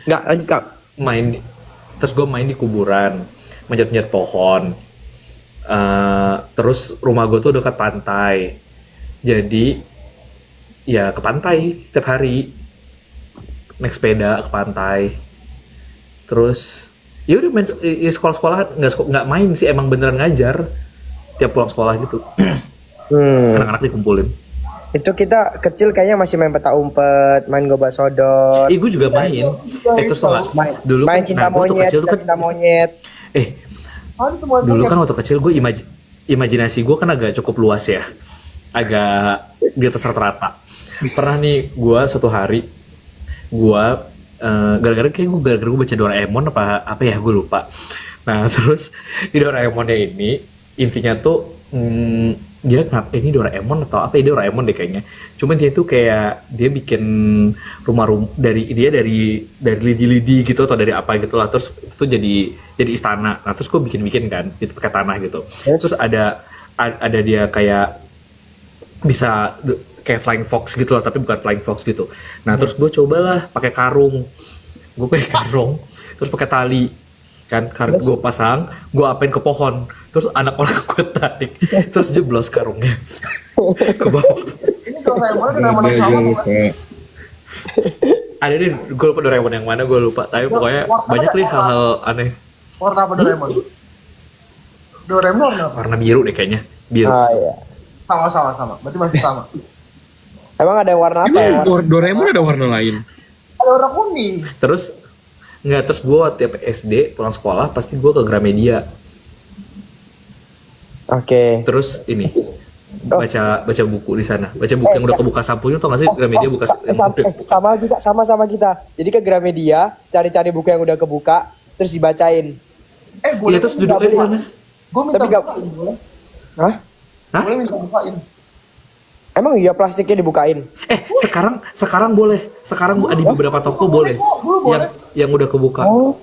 Enggak lanjut Kak. main di kuburan, manjat-manjat pohon. Terus rumah gue tuh dekat pantai, jadi ya ke pantai tiap hari, naik sepeda ke pantai. Terus ya udah main ya sekolah-sekolah nggak main sih, emang beneran ngajar tiap pulang sekolah gitu. Anak-anak dikumpulin. Itu kita kecil kayaknya masih main peta umpet, main gobak sodor, Gue juga main. Terus tau nggak? Dulu main kan, cinta gue tuh monyet, kecil tuh kan, cinta monyet. Ada teman dulu kan waktu kecil gue imajinasi gue kan agak cukup luas ya, agak di atas rata-rata. Pernah nih gue suatu hari gue gara-gara gue baca Doraemon apa ya gue lupa. Nah terus di Doraemonnya ini intinya tuh dia ini Doraemon atau apa ya, dia Doraemon deh kayaknya. Cuman dia tuh kayak dia bikin rumah dari lidi-lidi gitu atau dari apa gitu lah, terus itu jadi istana. Nah terus gue bikin kan itu pakai tanah gitu. Terus ada dia kayak bisa kayak flying fox gitu lah, tapi bukan flying fox gitu. Nah terus gue cobalah pakai karung, terus pakai tali kan, gue pasang, gue apain ke pohon, terus anak orang gue tarik, terus jeblos karungnya ke bawah. Ini Doraemon yang sama bukan? Ada nih, gue lupa Doraemon yang mana, gue lupa, tapi pokoknya banyak nih hal-hal aneh. Warna apa Doraemon? Doraemon warna apa? Warna biru deh kayaknya, biru. Ah iya. Sama. Berarti masih sama. Emang ada yang warna apa ya? Doraemon ada warna lain. Ada warna kuning. Terus gue waktu SD pulang sekolah pasti gue ke Gramedia. Oke. Terus ini baca buku di sana, baca buku yang udah kebuka sampulnya, tau gak sih Gramedia buka sama kita. Jadi ke Gramedia, cari-cari buku yang udah kebuka, terus dibacain. Boleh. Iya, terus duduknya di sana. Gue minta Tapi nggak- bukain, boleh? Hah? Hah? Boleh minta bukain. Emang iya plastiknya dibukain? Sekarang boleh. Sekarang di beberapa toko boleh. Boleh. Yang udah kebuka. Oh.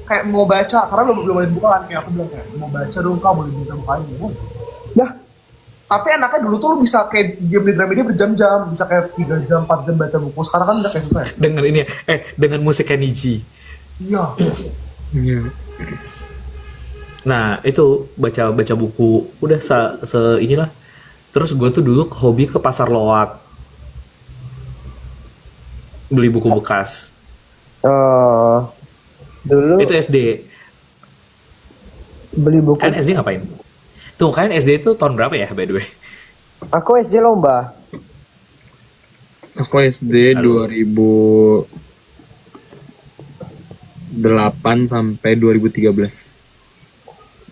Kayak mau baca, karena belum boleh dibuka kan. Kayak aku bilang kayak, mau baca dong kak, boleh minta bukain. Dah. Tapi enaknya dulu tuh lu bisa kayak diam di Gramedia berjam-jam. Bisa kayak 3 jam, 4 jam baca buku. Sekarang kan udah kayak susah ya. Dengan ini dengan musiknya Niji. Iya. Iya. Nah, itu baca buku udah inilah. Terus gue tuh dulu hobi ke pasar loak. Beli buku bekas. Dulu Itu SD. beli buku. Kalian SD ngapain? Tuh, kalian SD itu tahun berapa ya, by the way? Aku SD lomba. Aku SD 2008 sampai 2013.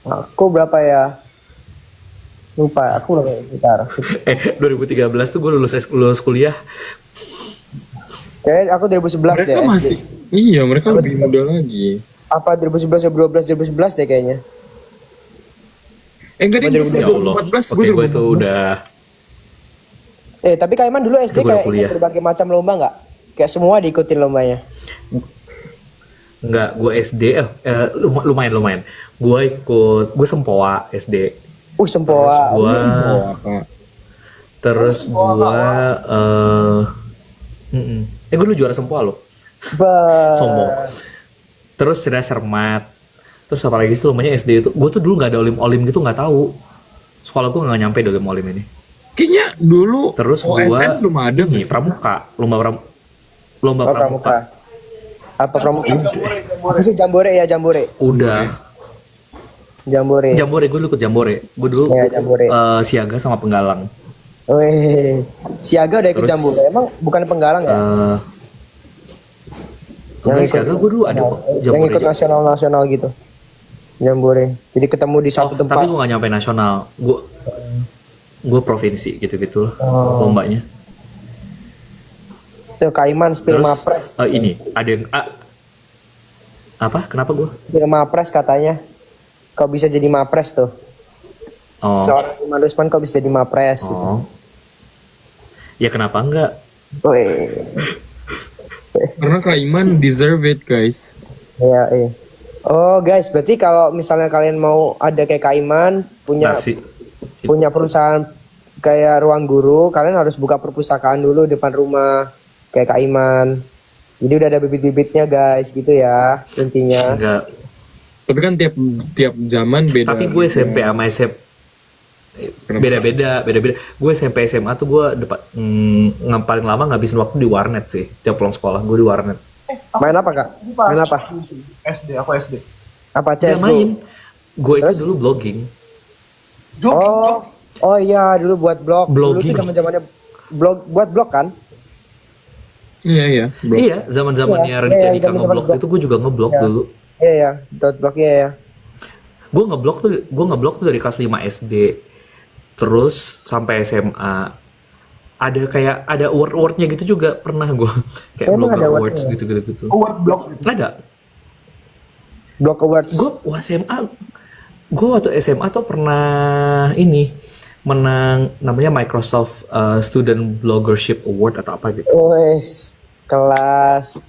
Aku berapa ya? Lupa, aku udah sekitar. 2013 tuh gue lulus kuliah. Kayaknya aku 2011 deh Mereka SD. masih, iya mereka lebih muda lagi. Apa 2011, 2012, 2011 deh kayaknya. Enggak deh, Ya Allah, 2014 oke gue tuh udah. Tapi Kak Iman dulu SD Itu gua kayak kuliah. ikut berbagai macam lomba nggak? Kayak semua diikutin lombanya. Enggak, gue SD, lumayan. Gue sempoa SD. Sempoa. Terus gue, gue dulu juara sempoa loh. Sombong. Terus ada sermat. Terus apa lagi sih lumayan SD itu? Gue tuh dulu nggak ada olim gitu, nggak tahu. Sekolah gue nggak nyampe di olim ini. Kayaknya dulu Terus OSN gue belum ada ini nggak sih? pramuka, lomba Pramuka. pramuka. Apa pramuka? Apa sih jambore ya jambore? Udah. Jambore. Jambore, gue dulu ikut jambore. Gue dulu Ya, jambore. siaga sama penggalang. Wih, siaga udah ikut Terus, jambore. Emang bukan penggalang ya? Yang ikut- siaga gue dulu ada kok yang jambore. ikut nasional gitu. Jambore. Jadi ketemu di satu tempat. Tapi gue gak nyampe nasional. Gue provinsi gitu-gitu lah lombanya. Tuh Kak Iman spill Terus mapres. ini ada yang apa? Kenapa gue? Spill mapres katanya. Kau bisa jadi mapres tuh. Oh. Seorang Iman Rusman kau bisa jadi mapres gitu. Oh. Ya kenapa enggak? Wih. Karena Kak Iman deserve it guys. Iya. Oh guys, berarti kalau misalnya kalian mau ada kayak Kak Iman punya perusahaan kayak ruang guru, kalian harus buka perpustakaan dulu depan rumah kayak Kak Iman. Jadi udah ada bibit-bibitnya guys, gitu ya intinya. Enggak. Tapi kan tiap zaman beda. Tapi gue SMP sama SMP beda-beda. Gue SMP SMA tuh gue paling lama ngabisin waktu di warnet sih. Tiap pulang sekolah gue di warnet. Main apa Kak? Main apa? SD, aku SD. Apa Dia CSGO? main. Gue itu Terus? dulu blogging. Oh iya dulu buat blog. Blogging. Dulu tuh zaman-zamannya buat blog kan? Iya. Bro. Iya, zaman-zamannya Iya, Raditya iya, Dika zaman-zaman ngeblog blog. itu gue juga ngeblog Iya. dulu. Iya, dot blog ya. Gue ngeblok tuh dari kelas 5 SD. Terus sampai SMA. Ada award-awardnya gitu juga pernah gue. Kayak Emang blogger ada awards awardnya? gitu. Word block gitu. Ada. Blog awards. Gue SMA gue waktu SMA tuh pernah ini menang namanya Microsoft Student Bloggership Award atau apa gitu. Wes, kelas.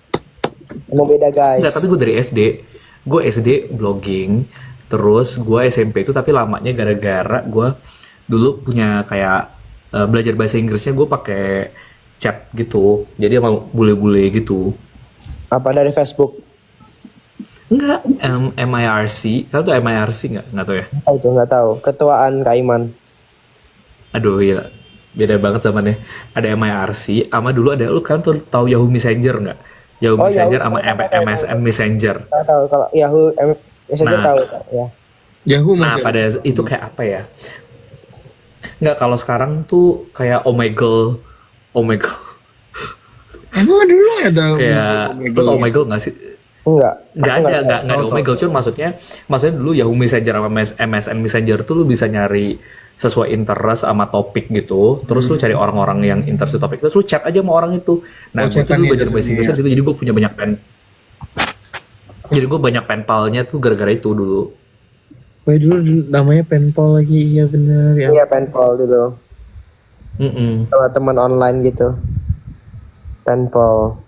Emang beda guys. Enggak, tapi gue dari SD. Gue SD blogging, terus gue SMP itu tapi lamanya gara-gara gue dulu punya kayak belajar bahasa Inggrisnya gue pakai chat gitu. Jadi sama bule-bule gitu. Apa dari Facebook? Enggak, MIRC. Kalian tuh MIRC nggak? Nggak tahu ya? Oh, itu nggak tahu. Ketuaan Kak Iman. Aduh, iya. Beda banget zamannya. Ada MIRC, sama dulu ada, lu kan tuh tahu Yahoo Messenger nggak? Yahoo Oh, Messenger Yahoo, sama MSN Messenger. Nggak tahu kalau Yahoo Messenger Nah. tahu ya. Yahoo Nah, masih pada itu kayak apa ya? Nggak, kalau sekarang tuh kayak Omegle. emang dulu ada Kayak, lu tau Omegle nggak sih? Enggak. Nggak Aku ada, tahu. nggak ada Omegle. Cuma maksudnya dulu Yahoo Messenger sama MSN Messenger tuh lu bisa nyari sesuai interest sama topik gitu. Terus lu cari orang-orang yang interest di topik. Terus lu chat aja sama orang itu. Nah, Oh, gue tuh chatan dulu ya belajar bahasa jadinya Inggris ya. di situ. Jadi gue punya banyak Jadi gue banyak penpalnya tuh gara-gara itu dulu. Wah, dulu namanya penpal lagi, iya bener ya. Iya, penpal dulu. Mm-mm. Sama teman online gitu. Penpal.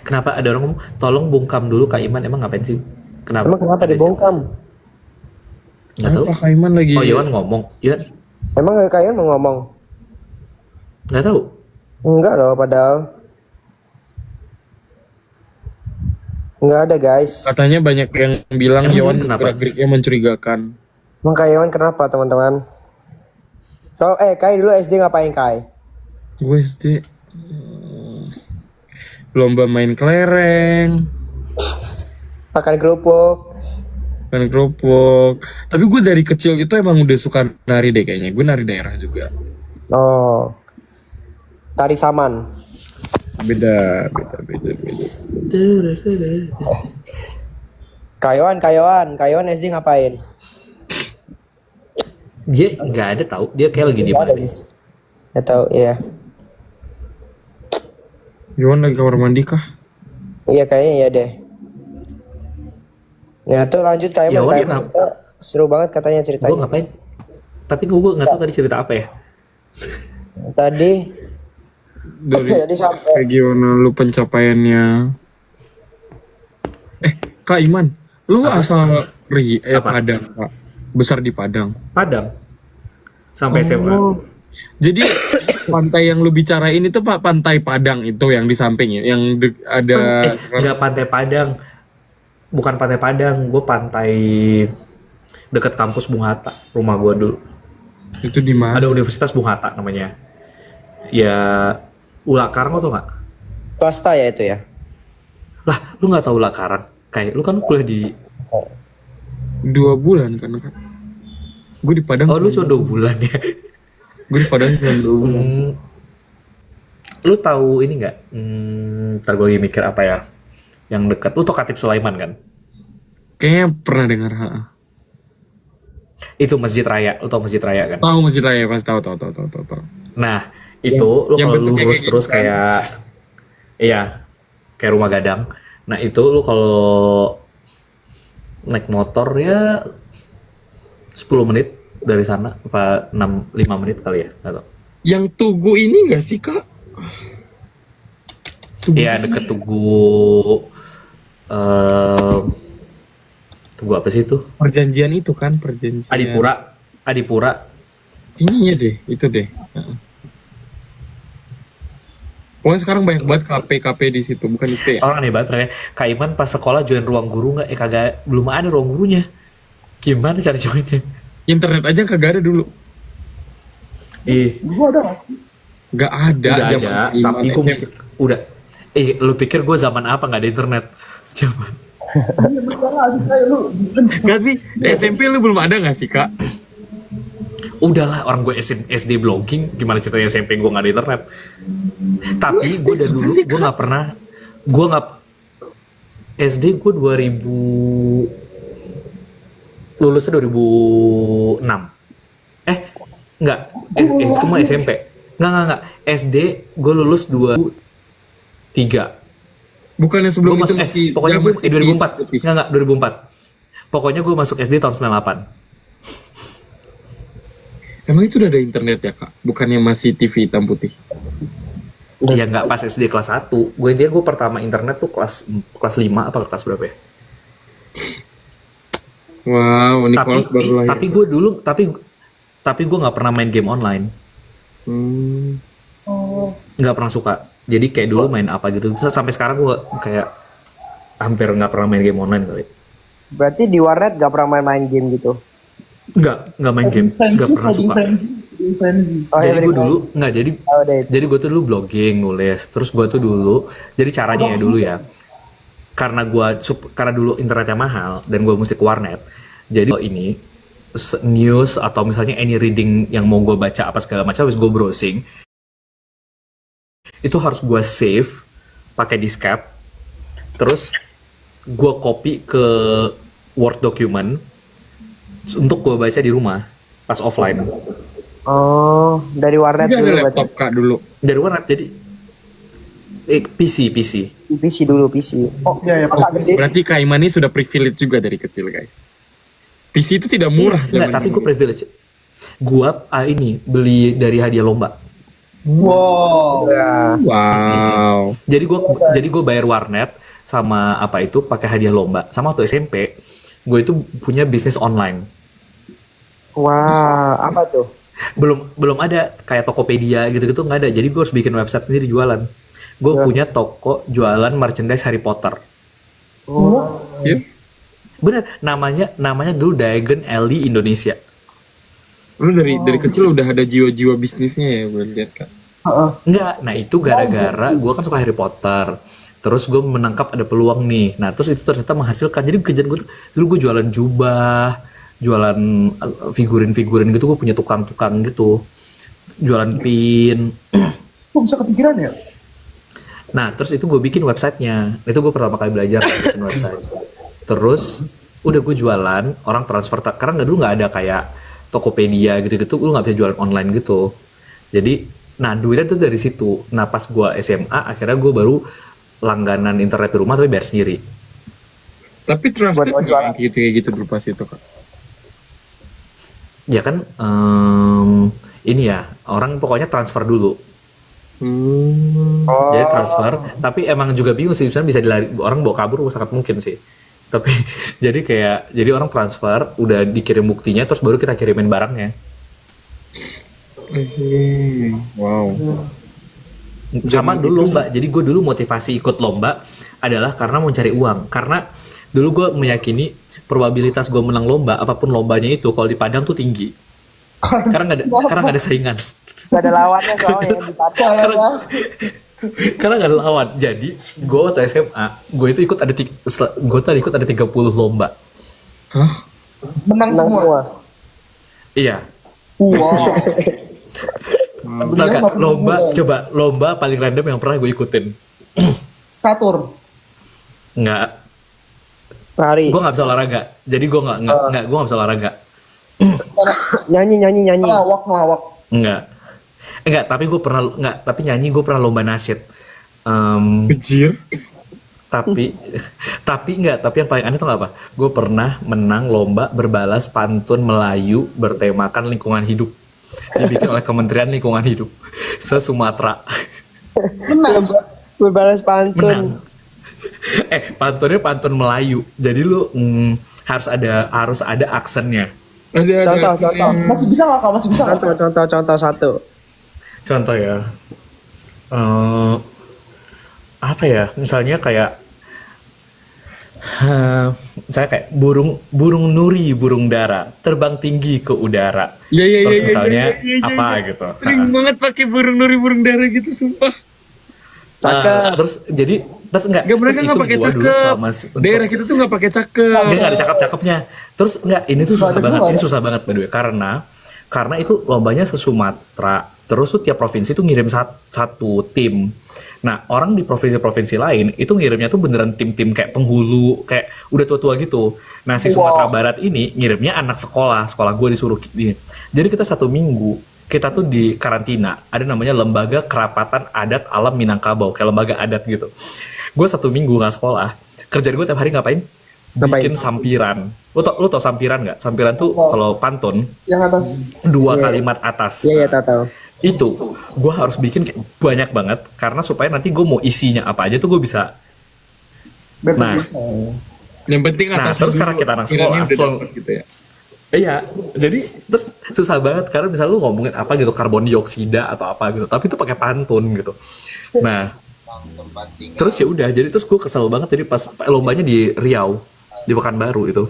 Kenapa ada orang ngomong, tolong bungkam dulu Kak Iman, emang ngapain sih? Kenapa? Emang kenapa Ada dibungkam? siapa? Nggak tahu. Apa Kaiman lagi? Oh, Iwan ngomong. Iwan Emang Kak Iman mau ngomong? nggak tahu. Enggak loh, padahal. Enggak ada guys. Katanya banyak yang bilang Emang Yohan kenapa? gerak-geriknya mencurigakan. Emang Kak Iman kenapa teman-teman? Kalau Kai dulu SD ngapain Kai? Gue SD lomba main kelereng, Makan kerupuk. main kerupuk. Tapi gue dari kecil itu emang udah suka nari deh kayaknya. Gue nari daerah juga. Oh. Tari saman. Beda. Kayoan SD ngapain? Dia nggak ada tahu. Dia kayak lagi di Nggak mana? ada guys. Nggak tahu, iya. Yohan lagi kamar mandi kah? Iya kayaknya iya deh. Ya tuh lanjut Kak Ya, Iman. Wan, Kak dia Iman cerita seru banget katanya Gue ceritanya. ngapain? Tapi gue nggak tahu tadi cerita apa ya. Tadi Dari tadi sampai kayak gimana lu pencapaiannya? Kak Iman, lu asal Apa? Padang, Kak. Besar di Padang. Padang sampai SMA. Jadi pantai yang lu bicarain itu Pak, pantai Padang itu yang di samping ya, yang ada Nggak Pantai Padang. Bukan Pantai Padang. Gue pantai dekat kampus Bung Hatta. Rumah gue dulu. itu di mana? Ada Universitas Bung Hatta namanya. Ya, Ula Karang lo tau nggak? swasta ya itu ya. Lah, lu nggak tahu Ula Karang? Kayak lu kan kuliah di 2 bulan kan? Gue di Padang. Oh, lu cuma 2 bulan ya. Gue di Padang cuma 2 bulan. Lu tahu ini nggak? Ntar gue lagi mikir apa ya? Yang dekat. Lu tau Khatib Sulaiman kan? Kayaknya pernah dengar. Itu Masjid Raya. Lu tau Masjid Raya kan? Tahu Masjid Raya pasti tahu. Nah, itu lu yang kalau bentuknya lurus kayak terus gitu kan? kayak iya, kayak rumah gadang. Nah, itu lu kalau naik motor ya 10 menit dari sana apa 5 menit kali ya, nggak tahu. Yang Tugu ini nggak sih Kak? Tugu Iya, apa sih? deket Tugu Tugu apa sih itu? Perjanjian itu kan, perjanjian. Adipura. Ini ya deh, itu deh. Pokoknya sekarang banyak banget KP di situ, bukan di stay. Orang aneh banget ternyata. Kak Iman pas sekolah join ruang guru nggak? Kagak, belum ada ruang gurunya. Gimana cara joinnya? Internet aja kagak ada dulu. Gua ada. Nggak ada. Udah zaman ada, Iman tapi gue SMP. mesti udah. Lu pikir gue zaman apa nggak ada internet? Zaman. Iya bener sih kayak lu. Tapi SMP lu belum ada nggak sih Kak? Udahlah, orang gue SD blogging, gimana ceritanya SMP gue nggak ada internet? Tapi gue dari dulu gue nggak pernah, SD gue 2000 lulusnya 2006. Enggak, semua SMP. Enggak. SD gue lulus 2003. Bukannya Gue sebelum itu masuk masih pokoknya gue zaman 2004. Enggak, 2004. Pokoknya gue masuk SD tahun 98. Emang itu udah ada internet ya kak? Bukannya masih TV hitam putih? Iya nggak pas SD kelas 1. Gue pertama internet tuh kelas 5 apa kelas berapa ya? Wow, Nicholas baru lahir. Tapi gue dulu tapi gue nggak pernah main game online. Hmm. Nggak pernah suka. Jadi kayak dulu main apa gitu. Sampai sekarang gue kayak hampir nggak pernah main game online kali. Berarti di warnet gak pernah main-main game gitu? Nggak main game. Nggak pernah suka. Oh, Jadi ya, gue dulu nggak Oh, deh. jadi gue tuh dulu blogging nulis. Terus gue tuh dulu jadi caranya ya dulu ya. Karena dulu internetnya mahal dan gue mesti ke warnet. Jadi ini news atau misalnya any reading yang mau gue baca apa segala macam, habis gue browsing itu harus gue save pakai disket, terus gue copy ke Word document untuk gue baca di rumah pas offline Oh, dari warnet Tidak ada dulu laptop kak dulu. dari warnet. Jadi PC PC dulu, PC. Oh iya ya. Oh, berarti Kak Iman ini sudah privilege juga dari kecil guys. PC itu tidak murah. Enggak, tapi gue privilege. Gue ini beli dari hadiah lomba. Wow. Ya. Wow. Jadi gue bayar warnet sama apa itu pakai hadiah lomba. Sama waktu SMP, gue itu punya bisnis online. Wah, apa tuh? Belum ada kayak Tokopedia gitu-gitu, nggak ada. Jadi gue harus bikin website sendiri jualan. Gue punya toko jualan merchandise Harry Potter. Oh. Yep. Bener, namanya dulu Diagon Alley Indonesia. Lu dari kecil udah ada jiwa-jiwa bisnisnya ya gue lihat kak. Enggak, nah itu gara-gara gue kan suka Harry Potter. Terus gue menangkap ada peluang nih. Nah terus itu ternyata menghasilkan. Jadi kerjaan gue tuh, dulu gue jualan jubah, jualan figurin-figurin gitu. Gue punya tukang-tukang gitu, jualan pin. Kok bisa kepikiran ya? Nah terus itu gue bikin websitenya. Itu gue pertama kali belajar bikin website. Terus udah gue jualan, orang transfer. Karena dulu nggak ada kayak Tokopedia gitu-gitu, lu nggak bisa jualan online gitu. Jadi, nah duitnya tuh dari situ. Nah pas gue SMA, akhirnya gue baru langganan internet di rumah tapi bayar sendiri. Tapi trusted Buat nggak kayak gitu dulu pas itu kak? Ya kan, ini ya, orang pokoknya transfer dulu. Oh, Jadi transfer, tapi emang juga bingung sih, misalnya bisa dilari, orang bawa kabur sangat mungkin sih. Tapi jadi orang transfer, udah dikirim buktinya, terus baru kita kirimin barangnya. Wow. Sama dulu lomba, jadi gue dulu motivasi ikut lomba adalah karena mau cari uang. Karena dulu gue meyakini probabilitas gue menang lomba, apapun lombanya itu, kalau di Padang tuh tinggi. Karena nggak ada saingan. gak ada lawannya soalnya di Padang. Karena nggak ada lawan. Jadi gue waktu SMA, gue itu ikut ada 30 lomba. Hah? Menang semua. Iya. Wow. Tau kan, lomba paling random yang pernah gue ikutin. Catur. Nggak, Lari. gue nggak bisa olahraga. Jadi gue gue nggak bisa olahraga. Nyanyi. Ngelawak. Enggak, tapi nyanyi gue pernah lomba nasyid. Kecil. Tapi yang paling aneh tuh nggak apa? Gue pernah menang lomba berbalas pantun Melayu bertemakan lingkungan hidup. Dibikin oleh Kementerian Lingkungan Hidup se-Sumatera. Berbalas pantun. Menang. Pantunnya pantun Melayu. Jadi lu harus ada aksennya. Contoh. Masih bisa nggak kak? Masih bisa nggak? Contoh satu. Contoh ya. Apa ya? Misalnya kayak saya kayak burung nuri, burung dara, terbang tinggi ke udara. Iya. Terus misalnya apa gitu. Sering banget pakai burung nuri burung dara gitu sumpah. Cakep. Terus enggak. Gak mereka nggak pakai cakep. Daerah kita tuh nggak pakai cakep. Enggak ada cakep-cakepnya. Terus enggak, ini tuh susah banget. Ini susah banget by the way, karena itu lombanya se-Sumatera. Terus tuh tiap provinsi tuh ngirim satu tim. Nah, orang di provinsi-provinsi lain itu ngirimnya tuh beneran tim-tim kayak penghulu, kayak udah tua-tua gitu. Nah, si Sumatera Barat ini ngirimnya anak sekolah gue disuruh ini. Jadi kita 1 minggu, kita tuh di karantina, ada namanya Lembaga Kerapatan Adat Alam Minangkabau, kayak lembaga adat gitu. Gue 1 minggu nggak sekolah, kerjaan gue tiap hari ngapain? Ngapain? bikin sampiran. Lu tau sampiran nggak? Sampiran tuh Oh. kalau pantun Yang atas. 2 Iya. kalimat atas. Iya, iya, tahu. Itu gue harus bikin kayak banyak banget karena supaya nanti gue mau isinya apa aja tuh gue bisa. Biar Nah. bisa. Yang penting Nah, atasnya terus dulu, karena kita anak pikirannya sekolah, udah flow. dapet gitu ya. Iya, jadi terus susah banget karena misalnya lu ngomongin apa gitu karbon dioksida atau apa gitu, tapi itu pakai pantun gitu. Nah, terus ya udah, jadi terus gue kesel banget jadi pas lombanya di Riau, di Pekanbaru itu.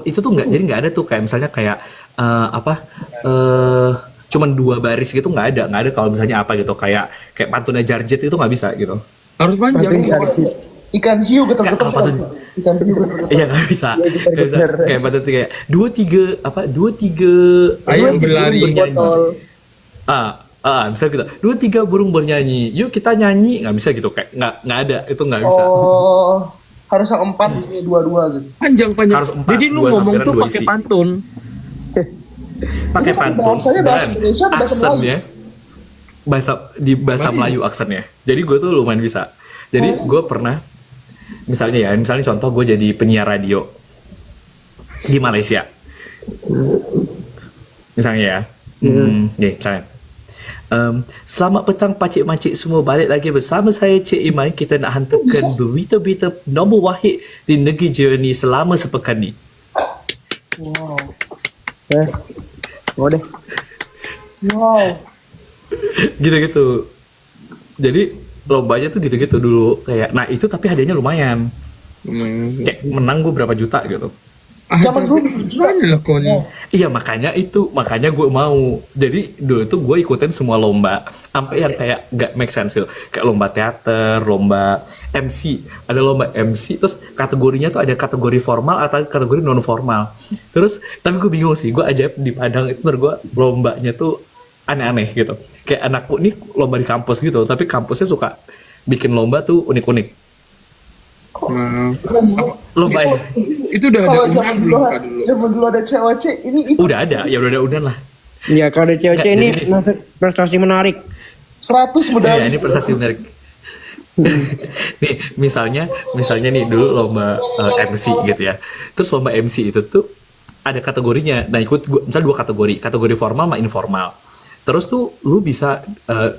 Itu tuh nggak, jadi nggak ada tuh kayak misalnya kayak cuman 2 baris gitu nggak ada kalau misalnya apa gitu kayak pantunnya Jarjet itu nggak bisa gitu. Harus panjang. Pantun Jarjit. Ikan hiu getar-getar. Nggak, apa tuh? Ikan hiu getar-getar. Iya nggak bisa, nggak bisa. Kayak pantun kayak 2-3 Ayo berlari. Botol. Misalnya gitu, 2-3 burung bernyanyi, yuk kita nyanyi, nggak bisa gitu, kayak nggak ada, itu nggak bisa. Oh, harus yang 4 isinya 2-2 gitu. Panjang. Harus 4, Jadi lu 2 ngomong sampiran, tuh 2 pakai isi. pantun. Pakai Ini kan pantun bahasanya bahasa dan Indonesia atau bahasa aksennya bahasa Melayu aksennya. Jadi gue tuh lumayan bisa. Jadi gue pernah, misalnya contoh gue jadi penyiar radio di Malaysia. Misalnya ya, nih misalnya. Selamat petang pakcik makcik semua, balik lagi bersama saya Cik Iman. Kita nak hantarkan berita-berita nombor wahid di negeri jiran ni selama sepekan ni. Wow. Mau deh. Wow. Gitu-gitu. Jadi lombanya tuh gitu-gitu dulu kayak. Nah itu tapi hadiahnya lumayan. Kayak menang gue berapa juta gitu. Zaman dulu Gimana lah kau nih? Iya makanya gue mau. Jadi dulu tuh gue ikutin semua lomba sampai yang kayak gak make sense gitu. Kayak lomba teater, lomba MC, ada lomba MC terus kategorinya tuh ada kategori formal atau kategori non formal. Terus tapi gue bingung sih, gue ajaib di Padang itu menurut gue lombanya tuh aneh-aneh gitu. Kayak anakku ini lomba di kampus gitu, tapi kampusnya suka bikin lomba tuh unik-unik. Lomba ya. Itu udah ada kalau undang zaman dulu, belum Kak, dulu? zaman dulu ada cewek ini Udah ada, ya udah ada udan lah. Iya, kalau ada cewek Nggak, ini jadi- masuk prestasi menarik. 100 Iya, medali. ini prestasi menarik. Nih, misalnya nih dulu lomba MC gitu ya. Terus lomba MC itu tuh ada kategorinya. Nah, misalnya 2 kategori formal sama informal. Terus tuh lu bisa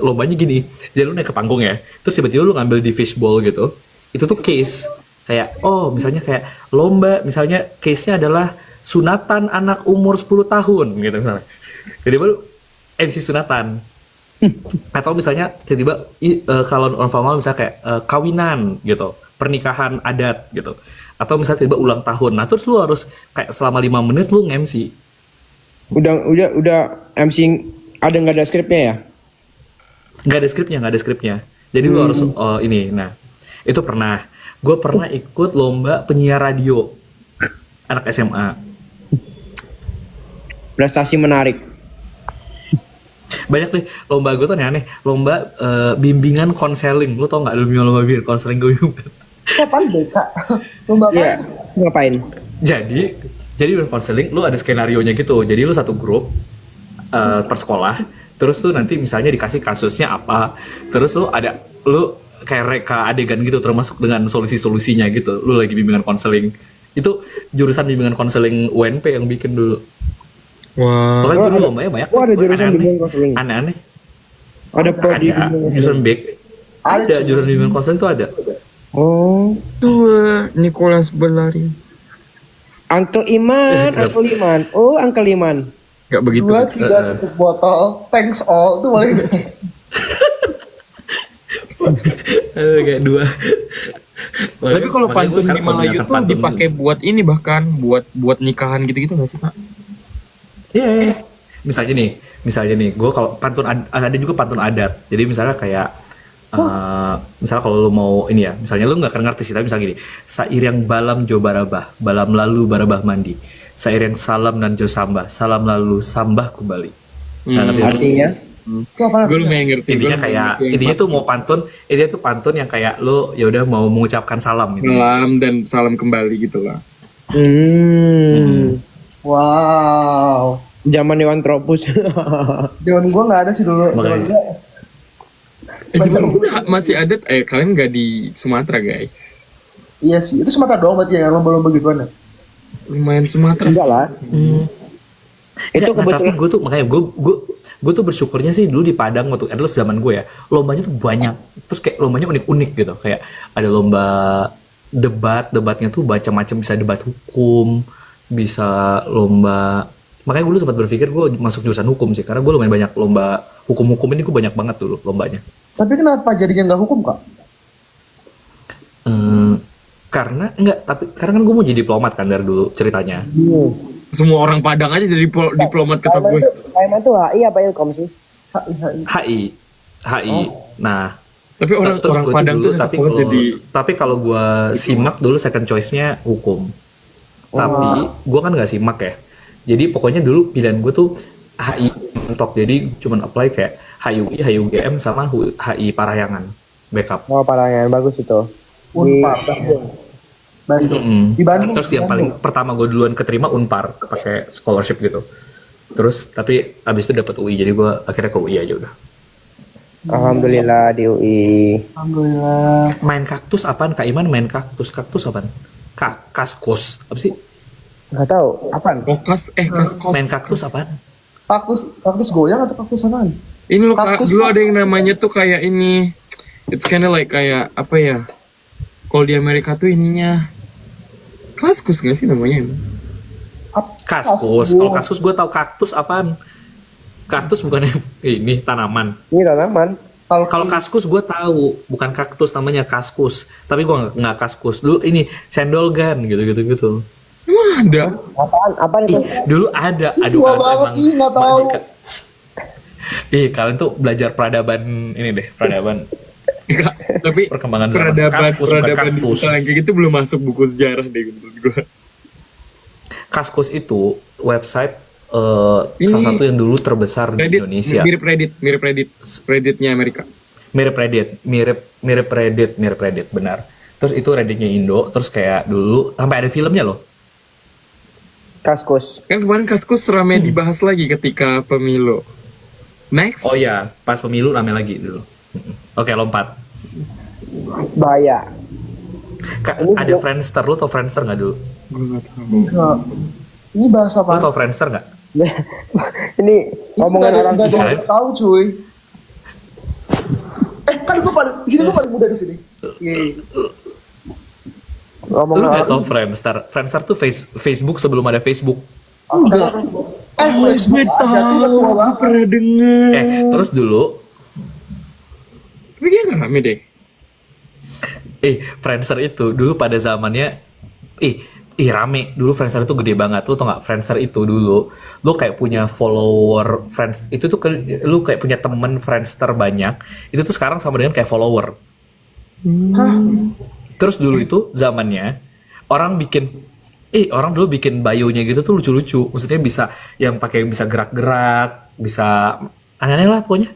lombanya gini. Jadi lu naik ke panggung ya. Terus tiba-tiba lu ngambil di fishbowl gitu. Itu tuh case. Kayak misalnya kayak lomba misalnya case-nya adalah sunatan anak umur 10 tahun gitu misalnya. Jadi baru MC sunatan. Atau misalnya tiba-tiba kalau non formal misalnya kayak kawinan gitu, pernikahan adat gitu. Atau misalnya tiba ulang tahun. Nah, terus lu harus kayak selama 5 menit lu nge-MC. Udah MC nggak ada skripnya ya? Nggak ada skripnya. Jadi lu harus ini. Nah, itu pernah. Gue pernah ikut lomba penyiar radio anak SMA. Prestasi menarik. Banyak deh lomba gue tuh aneh-aneh. Lomba bimbingan konseling. Lu tau nggak lomba bimbingan konseling gue? Kapan BK? Lomba apa? Iya. Ngapain? Jadi bimbingan konseling lu ada skenario nya gitu. Jadi lu satu grup per sekolah. Terus tuh nanti misalnya dikasih kasusnya apa. Terus lu kayak reka adegan gitu termasuk dengan solusi-solusinya gitu. Lu lagi bimbingan konseling. Itu jurusan bimbingan konseling UNP yang bikin dulu. Wah. Pokoknya dulu lombanya banyak. Ada jurusan aneh-aneh. bimbingan konseling. Aneh-aneh. Ada prodi Ada bimbingan jurusan konseling. back. Ada jurusan bimbingan konseling tuh ada. Oh, Tuh Nicholas berlari. Uncle Iman. Oh, Uncle Iman. Gak begitu. 2-3 tutup botol. Thanks all. Itu boleh. Kayak 2. Tapi kalau pantun di Melayu tuh dipakai buat ini bahkan buat nikahan gitu-gitu nggak sih Pak? Iya. Misalnya nih, gue kalau pantun ada juga pantun adat. Jadi misalnya kayak misalnya kalau lu mau ini ya, misalnya lu nggak ngerti sih, tapi misalnya gini, sair yang balam jo barabah, balam lalu barabah mandi, sair yang salam dan jo sambah, salam lalu sambah kembali. Nah, tapi Artinya? Gue lumayan ngerti. intinya tuh mau pantun, intinya tuh pantun yang kayak lu ya udah mau mengucapkan salam gitu. salam dan salam kembali gitu lah. Wow. Zaman Dewan Tropus. Dewan gua nggak ada sih dulu. Makanya. Dewan gua Masih ada kalian nggak di Sumatera guys? Iya sih, itu Sumatera doang berarti yang lomba-lomba gituan ya. Lumayan Sumatera Enggak lah. Itu Nggak, tapi kebetulan. gue tuh makanya gue tuh bersyukurnya sih dulu di Padang waktu at least zaman gue ya, lombanya tuh banyak, terus kayak lombanya unik-unik gitu, kayak ada lomba debatnya tuh macam-macam, bisa debat hukum, bisa lomba, makanya gue dulu sempat berpikir gue masuk jurusan hukum sih, karena gue lumayan banyak lomba hukum-hukum ini, gue banyak banget dulu lombanya. Tapi kenapa jadinya nggak hukum kak? Karena enggak, tapi karena kan gue mau jadi diplomat kan dari dulu ceritanya. Semua orang Padang aja jadi diplomat kata gue. Kaiman tuh HI apa Ilkom sih? HI. Nah, Tapi orang terus orang gue Padang dulu, tuh tapi kalau gue simak dulu second choice-nya hukum. Tapi gue kan nggak simak ya. Jadi pokoknya dulu pilihan gue tuh HI mentok. Jadi cuman apply kayak HIUI, HIUGM sama HI Parahyangan backup. Oh, parahnya bagus itu. Unpar. Bandung. Di Bandung. Terus yang paling pertama gue duluan keterima Unpar pakai scholarship gitu. Terus tapi abis itu dapat UI, jadi gue akhirnya ke UI aja udah. Alhamdulillah di UI. Alhamdulillah. Main kaktus apaan Kak Iman? Main kaktus apaan? Kaskus apa sih? Nggak tahu. Apaan? Kaskos. Main kaktus apaan? Kaktus goyang atau kaktus apaan? Ini loh Kak, Kaktus dulu apa? ada yang namanya tuh kayak ini. It's kinda like kayak apa ya? Kalau di Amerika tuh ininya kaskus nggak sih namanya? Kaskus. Kalau kaskus gue tahu, kaktus apaan? Kaktus bukannya ini tanaman. Ini tanaman. Kalau kaskus gue tahu, bukan kaktus namanya kaskus. Tapi gue nggak kaskus. Dulu ini sendolgan gitu. Emang ada? Apaan itu? Dulu ada. Aduh, Tua kalian banget, emang ih, nggak tahu. Kalian tuh belajar peradaban ini deh, peradaban Enggak, tapi perkembangan zaman. peradaban Kaskus, bukan kaktus. digital yang kayak gitu belum masuk buku sejarah deh menurut gue. Kaskus itu website Ini salah satu yang dulu terbesar di Indonesia. Mirip Redditnya Amerika. Mirip Reddit, benar. Terus itu Redditnya Indo, terus kayak dulu sampai ada filmnya loh. Kaskus. Kan kemarin Kaskus ramai dibahas lagi ketika pemilu. Next. Oh iya, pas pemilu rame lagi dulu. Oke, lompat. Bahaya. Ada Friendster, lu tau Friendster nggak dulu? Gue nggak tahu. Nggak. Ini bahasa Lu apa? tau Friendster nggak? Ini omongan orang nggak ada gila. yang tahu cuy. Kan gue paling di sini, gue paling muda di sini. Iya. omongan Lu nggak orang. tau Friendster? Friendster tuh Facebook sebelum ada Facebook. Enggak. Facebook ada tuh udah tua banget. Pernah denger. Terus dulu, Tapi kayaknya nggak rame deh. Friendster itu dulu pada zamannya, rame. Dulu Friendster itu gede banget. Lu tau nggak? Friendster itu dulu, lu kayak punya follower friends. Itu tuh lu kayak punya temen Friendster banyak. Itu tuh sekarang sama dengan kayak follower. Hah? Terus dulu itu zamannya orang dulu bikin bio-nya gitu tuh lucu-lucu. Maksudnya bisa yang pakai bisa gerak-gerak, bisa aneh-aneh lah pokoknya.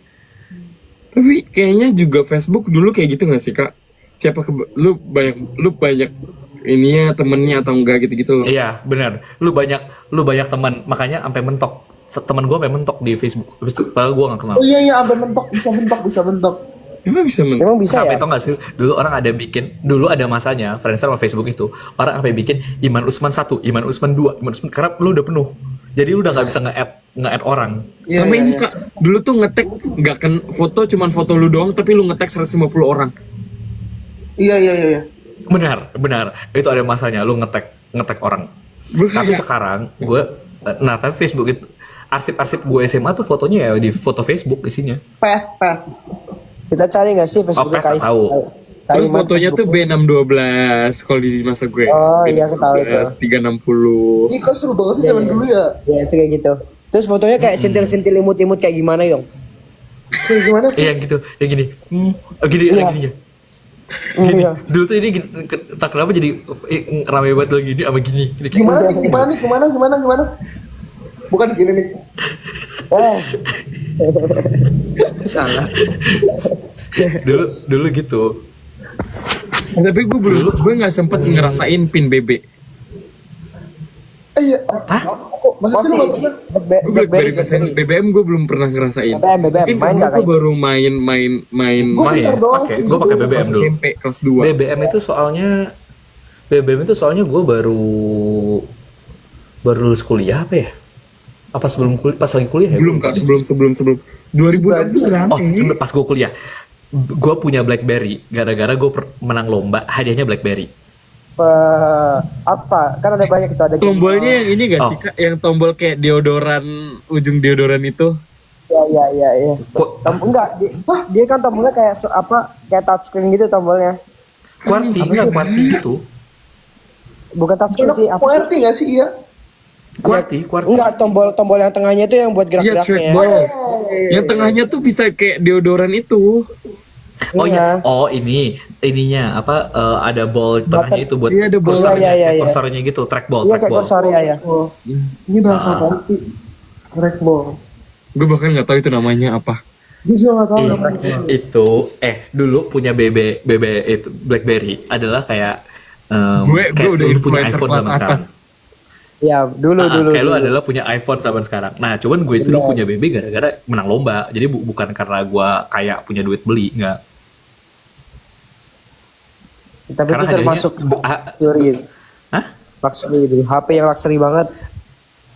Tapi kayaknya juga Facebook dulu kayak gitu nggak sih Kak? Lu banyak ininya temennya atau enggak gitu-gitu loh. Iya, benar. Lu banyak teman, makanya sampai mentok. Teman gue sampai mentok di Facebook. Habis itu padahal gue nggak kenal. Oh iya, sampai mentok, bisa mentok. Emang bisa Emang bisa Sampai ya? tau gak sih, dulu ada masanya Friendster sama Facebook itu orang sampai bikin Iman Usman 1, Iman Usman 2, Iman Usman, karena lu udah penuh. Jadi lu udah gak bisa nge-add orang. Iya, Sama iya, ini iya. Kak, dulu tuh ngetek nggak foto cuman foto lu doang tapi lu ngetek 150 orang. Iya. Benar. Itu ada masanya lu ngetek orang. Gue Tapi kayak sekarang tapi Facebook itu arsip gue SMA tuh fotonya ya di foto Facebook isinya. Pet. Kita cari nggak sih Facebooknya Pet tahu. terus Kaiman fotonya tuh Facebooknya. B612 kalau di masa gue. Oh, iya, aku tahu itu. 360. Ih, kok seru banget sih zaman dulu ya. Ya itu kayak gitu. Terus fotonya kayak centil-centil imut-imut kayak gimana Yong? Kayak gimana? Yang gitu, yang gini. Gini Iya. gini ya. Iya. Dulu tuh ini tak kenapa jadi rame banget lagi gini sama gini. Gimana? Bukan gini nih. Salah. Dulu gitu. Tapi gue nggak sempet ngerasain pin BB. Iya. Hah? Masa sih lu nggak pernah? Gue BlackBerry ngerasain BBM gue belum pernah ngerasain. BBM, Mungkin main karena nggak gue kayak? baru main Gue Main bentar doang pakai. sih. Gue pakai pas BBM dulu. SMP kelas 2. BBM itu soalnya BBM itu soalnya gue baru lulus kuliah apa ya? Apa sebelum kuliah? Pas lagi kuliah ya? Belum kak, sebelum 2016. Oh, sebelum pas gue kuliah. Gue punya BlackBerry gara-gara gue menang lomba, hadiahnya BlackBerry. Apa? Kan ada banyak itu, ada Tombolnya yang ini gak Oh. sih kak? Yang tombol kayak deodoran, ujung deodoran itu. Ya. Enggak, dia kan tombolnya kayak kayak touchscreen gitu tombolnya. QWERTY, enggak QWERTY gitu. Bukan touchscreen sih, apa sih? QWERTY nggak sih? Iya. QWERTY. Enggak, tombol yang tengahnya itu yang buat Iya, gerak-geraknya. trackball. Yang tengahnya tuh bisa kayak deodoran itu. Oh Iya. ya, ininya apa? Ada ball tengahnya itu buat Iya, ada ball. kursornya, Iya. kursornya gitu, trackball, Iya kayak trackball. kursor ya. Oh, ini bahasa apa sih? Trackball. Gue bahkan nggak tahu itu namanya apa. Gue juga nggak tahu Ih, namanya. itu dulu punya BB itu BlackBerry adalah kayak Gue kayak udah lu punya influencer iPhone kelas zaman atas. sekarang. Ya, dulu. Kayak lu adalah punya iPhone zaman sekarang. Nah, cuman gue itu dulu Bener. punya BB gara-gara menang lomba. Jadi bukan karena gue kayak punya duit beli, enggak. Tapi Karena itu termasuk hadiahnya- luxury. Hah? Luxury itu. HP yang luxury banget.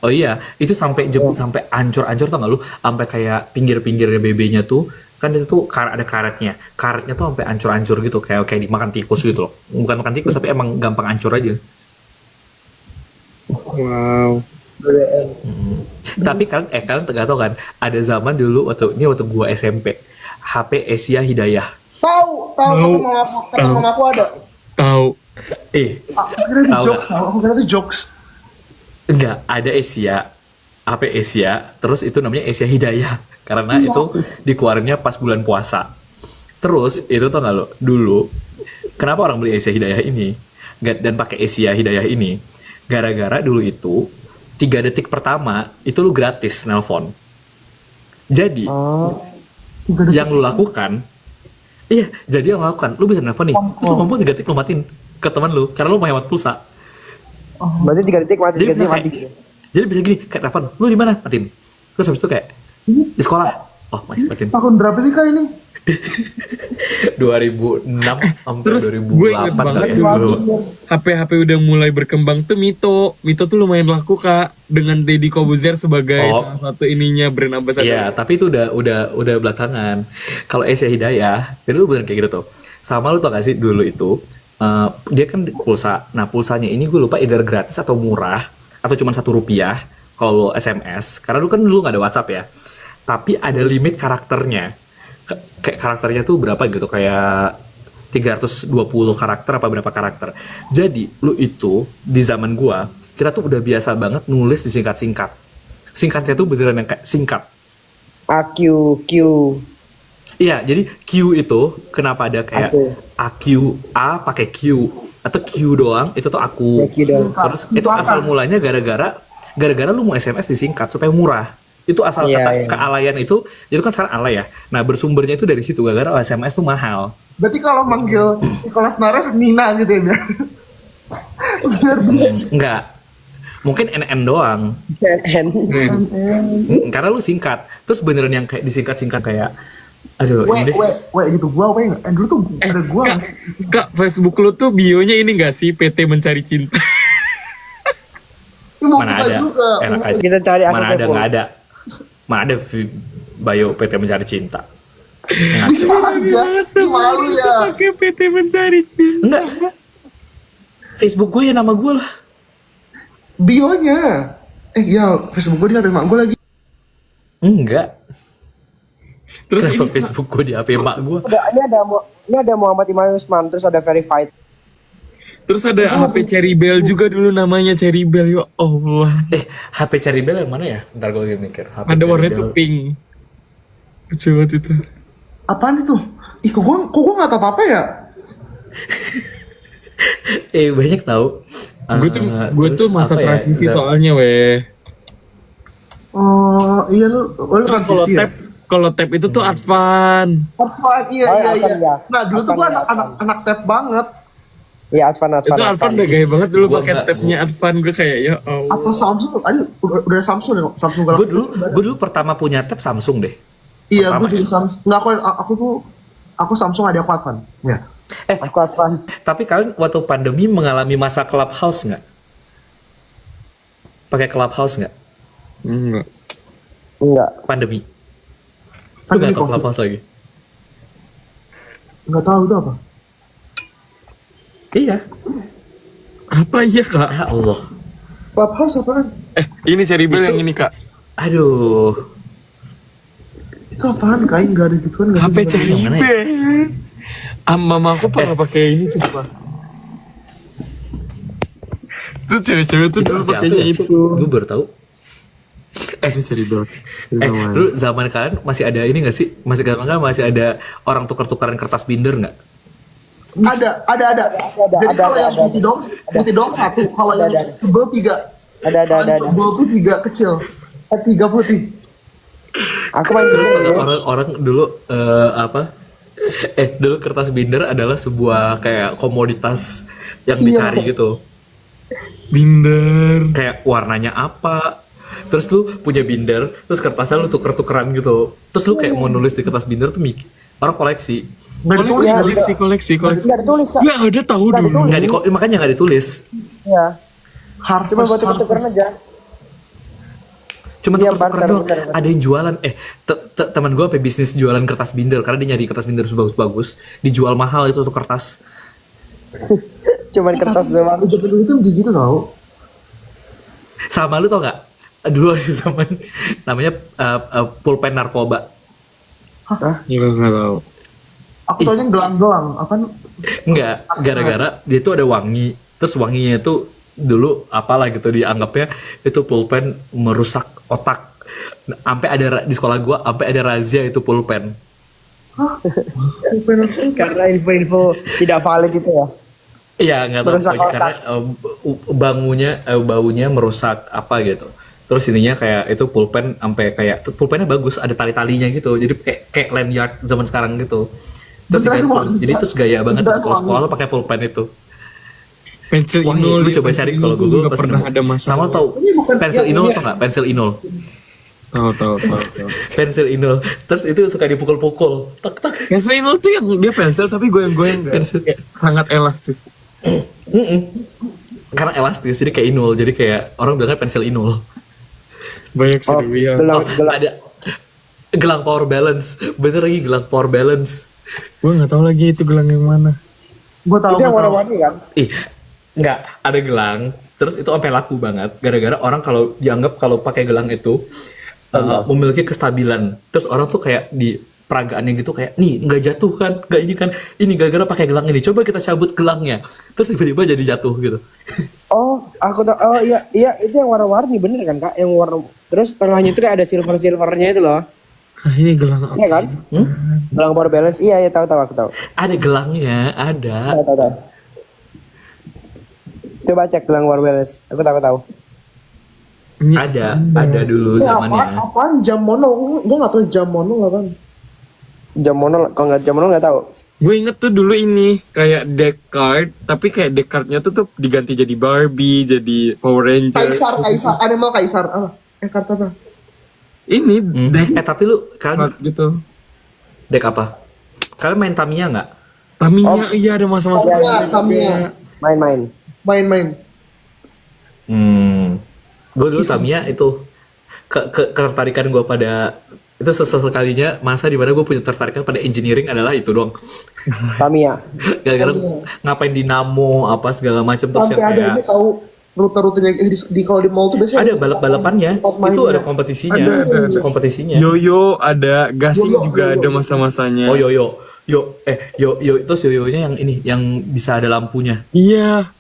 Oh iya, itu sampai sampai ancur-ancur tau gak lu? Sampai kayak pinggir-pinggirnya BB-nya tuh kan itu tuh ada karetnya. Karetnya tuh sampai ancur-ancur gitu, kayak dimakan tikus gitu loh. Bukan makan tikus tapi emang gampang ancur aja. Wow. BBM. Tapi kalian nggak tahu kan, ada zaman dulu waktu gua SMP, HP Asia Hidayah. Tahu kata mama aku ada. Tahu. Aku kira itu Tahu jokes, aku kira itu jokes. Enggak, ada Asia, HP Asia, terus itu namanya Asia Hidayah karena Iya. itu dikeluarinnya pas bulan puasa. Terus itu tau gak lo, dulu kenapa orang beli Asia Hidayah ini dan pakai Asia Hidayah ini? Gara-gara dulu itu 3 detik pertama itu lu gratis nelpon. Jadi Oh. yang lu lakukan, jadi yang lu lakukan, lu bisa nelpon nih, terus lu mampu 3 detik lu matiin ke teman lu karena lu mau hemat pulsa. Berarti 3 detik mati, 3 detik mati. Jadi bisa gini, kayak telepon, lu di mana? Matiin. Terus habis itu kayak Ini di sekolah. Oh, matiin. tahun berapa sih kak ini? 2006 sampai Terus 2008 gue inget kali banget ya. dulu HP udah mulai berkembang tuh Mito tuh lumayan laku kak dengan Deddy Kobuzer sebagai Oh. salah satu ininya brand ambassador. Iya, tapi itu udah belakangan. Kalau Asia Hidayah, jadi lu bener kayak gitu tuh. Sama lu tau gak sih dulu itu dia kan pulsa. Nah, pulsanya ini gue lupa either gratis atau murah atau cuma Rp1 kalau SMS. Karena dulu nggak ada WhatsApp ya. Tapi ada limit karakternya. Kayak karakternya tuh berapa gitu, kayak 320 karakter apa berapa karakter. Jadi lu itu di zaman gua, kita tuh udah biasa banget nulis disingkat-singkat. Singkatnya tuh beneran yang kayak singkat. AQ, Q. Iya, jadi Q itu kenapa ada kayak Aku. AQ, A pakai Q atau Q doang itu tuh aku. Q doang. Terus itu asal mulanya gara-gara lu mau SMS disingkat supaya murah. Itu asal Iya, kata iya. kealayan itu kan sekarang alay ya. Nah, bersumbernya itu dari situ gara-gara SMS tuh mahal. Berarti kalau manggil Nicholas Nares Nina gitu ya biar biar bisa. Enggak. Mungkin NN doang. CNN. Karena lu singkat. Terus beneran yang kayak disingkat-singkat kayak aduh ini deh. gitu gua nggak. Dulu tuh ada gua. Kak, Facebook lu tuh bionya ini gak sih PT Mencari Cinta? Ini mau Mana buka ada. juga. Enak aja. Kita cari akun Mana ada kepo. nggak ada. Mana ada bio PT Mencari Cinta. Nggak Bisa aja. Ih, malu ya. Pakai PT Mencari Cinta. Enggak. Facebook gue ya nama gue lah. Bionya. Ya Facebook gua di HP mak gua lagi. Enggak. Terus Kenapa ini, Facebook gue di HP mak gue? Ini ada Muhammad Imam Usman, terus ada verified. terus ada HP Cherry Bell juga dulu namanya Cherry Bell, ya Allah. HP Cherry Bell yang mana ya? Ntar gue lagi mikir. HP Ada Cherry warnanya Bell. tuh pink. Lucu banget itu. Apaan itu? Ih, kok gua nggak tahu apa-apa ya? Banyak tahu. Gue tuh masa transisi soalnya weh. Oh, iya lu Terus transisi ya? kalau tab itu tuh Advan. Apaan? Iya, Oh, iya, iya. Advan ya. Nah, dulu tuh Advan gua ya, anak tab banget. Ya, Advan. Itu Advan udah gaya banget dulu Gua pakai nggak- tabnya Advan, gue kayak ya Allah. Atau Samsung, ayo udah Samsung deh, Samsung Galaxy. Gue dulu pertama punya tab Samsung deh. Iya, pertama gue juga Samsung. Nggak, aku Samsung ada aku Advan. Ya. Aku advance. Tapi kalian waktu pandemi mengalami masa clubhouse nggak? Pakai clubhouse nggak? Enggak. Enggak. Pandemi. Lu Pandemi nggak tahu COVID. clubhouse lagi? Nggak tahu itu apa. Iya. Apa iya kak? Ya Allah. Clubhouse apaan? Ini Ceribel yang ini kak. Aduh. Itu apaan? Kayak nggak ada gituan nggak HP sih? sebenarnya? Yang mana ya? Ceribel. Mama aku pernah pakai ini coba. Tuh cewek-cewek tuh dulu pakainya itu. Gue baru tahu. Ini Ceribel. Lu zaman kalian masih ada ini nggak sih? Masih ada orang tukar-tukaran kertas binder nggak? Ada. Jadi kalau yang putih dong satu, kalau yang tebel 3. Ada. Tebel tuh 3 kecil. 3 putih. Aku main Terus dulu ya. orang dulu dulu kertas binder adalah sebuah kayak komoditas yang dicari gitu. Binder. Kayak warnanya apa. Terus lu punya binder, terus kertasnya lu tuker-tukeran gitu. Terus lu kayak mau nulis di kertas binder tuh orang koleksi. Nggak ditulis Iya, nggak sih? Koleksi. Enggak ditulis, Kak. Ya ada tahu Nggak dulu. ditulis. Makanya nggak ditulis. Iya. Harvest. Cuma buat tuker-tukeran aja. Cuma Iya, tuker-tuker barter, doang. bener. Ada yang jualan. Teman gue sampai bisnis jualan kertas binder karena dia nyari kertas binder bagus-bagus, dijual mahal itu tuh kertas. Cuman kertas doang. Zaman dulu tuh kayak gitu tau. Sama lu tau nggak? Dulu ada zaman namanya pulpen narkoba. Ya nggak tahu. Aku taunya gelang-gelang. Apaan? Enggak, gara-gara dia tuh ada wangi. Terus wanginya itu dulu apalah gitu dianggapnya itu pulpen merusak otak. Sampai ada di sekolah gua sampai ada razia itu pulpen. Karena info-info tidak valid itu ya. Iya, nggak tahu Merusak pokoknya karena baunya merusak apa gitu. Terus ininya kayak itu pulpen sampai kayak pulpennya bagus, ada tali-talinya gitu. Jadi kayak lanyard zaman sekarang gitu. Terus Beneran digantung. wangi, Jadi ya? itu gaya banget Beneran kalau wangi. sekolah lo pakai pulpen itu. Pensil Wah, inul. lu coba cari kalau Google juga pasti pernah nemu. ada masalah. Sama tau Ini bukan pensil yang inul ini atau nggak? Pensil inul. Tahu. Pensil inul. Terus itu suka dipukul-pukul. Tak tak. Pensil inul tuh yang dia pensil tapi goyang-goyang kan. Pensil. Sangat elastis. Karena elastis jadi kayak inul. Jadi kayak orang bilangnya pensil inul. Banyak sih Oh, dia. gelang, gelang. Ada gelang power balance. Bener lagi gelang power balance. Gue nggak tahu lagi itu gelang yang mana. Gue tahu. Itu yang warna-warni kan? Ih, enggak, ada gelang. Terus itu sampai laku banget gara-gara orang kalau dianggap kalau pakai gelang itu memiliki kestabilan. Terus orang tuh kayak di peragaannya gitu kayak nih nggak jatuh kan, nggak ini kan, ini gara-gara pakai gelang ini. Coba kita cabut gelangnya. Terus tiba-tiba jadi jatuh gitu. Oh, aku tahu. Oh iya, itu yang warna-warni bener kan, Kak? Yang warna. Terus tengahnya itu kayak ada silver-silvernya itu loh. Ah ini gelang apa? Iya kan? Gelang power balance. Iya, tahu aku tahu. Ada gelangnya, ada. Tahu. Coba cek gelang power balance. Aku tahu. Ada dulu Ini zamannya. apaan? Jam mono? Gue nggak tahu jam mono apaan. Jam mono, kalau nggak jam mono nggak tahu. Gue inget tuh dulu ini kayak deck card, tapi kayak deck cardnya tuh diganti jadi Barbie, jadi Power Ranger. Kaisar, animal kaisar apa? Kartu apa? Ini deck Tapi lu kalian card gitu. deck apa? Kalian main Tamiya nggak? Tamiya iya ada masa-masa. Iya, Tamiya. Main-main. Gue dulu Tamiya itu ketertarikan gue pada itu sesekalinya masa dimana gue punya tertarikan pada engineering adalah itu doang. Tamiya. Gara-gara ngapain dinamo apa segala macam terus Sampai yang ada kayak ini tahu rute-rutenya di kalau di mall tuh biasanya ada balap-balapannya, tempat mainnya. itu ada kompetisinya, Ada. kompetisinya. Yoyo ada, gasing Yoyo, juga yoyo. ada masa-masanya. Oh yo itu yoyonya yang ini yang bisa ada lampunya. Iya.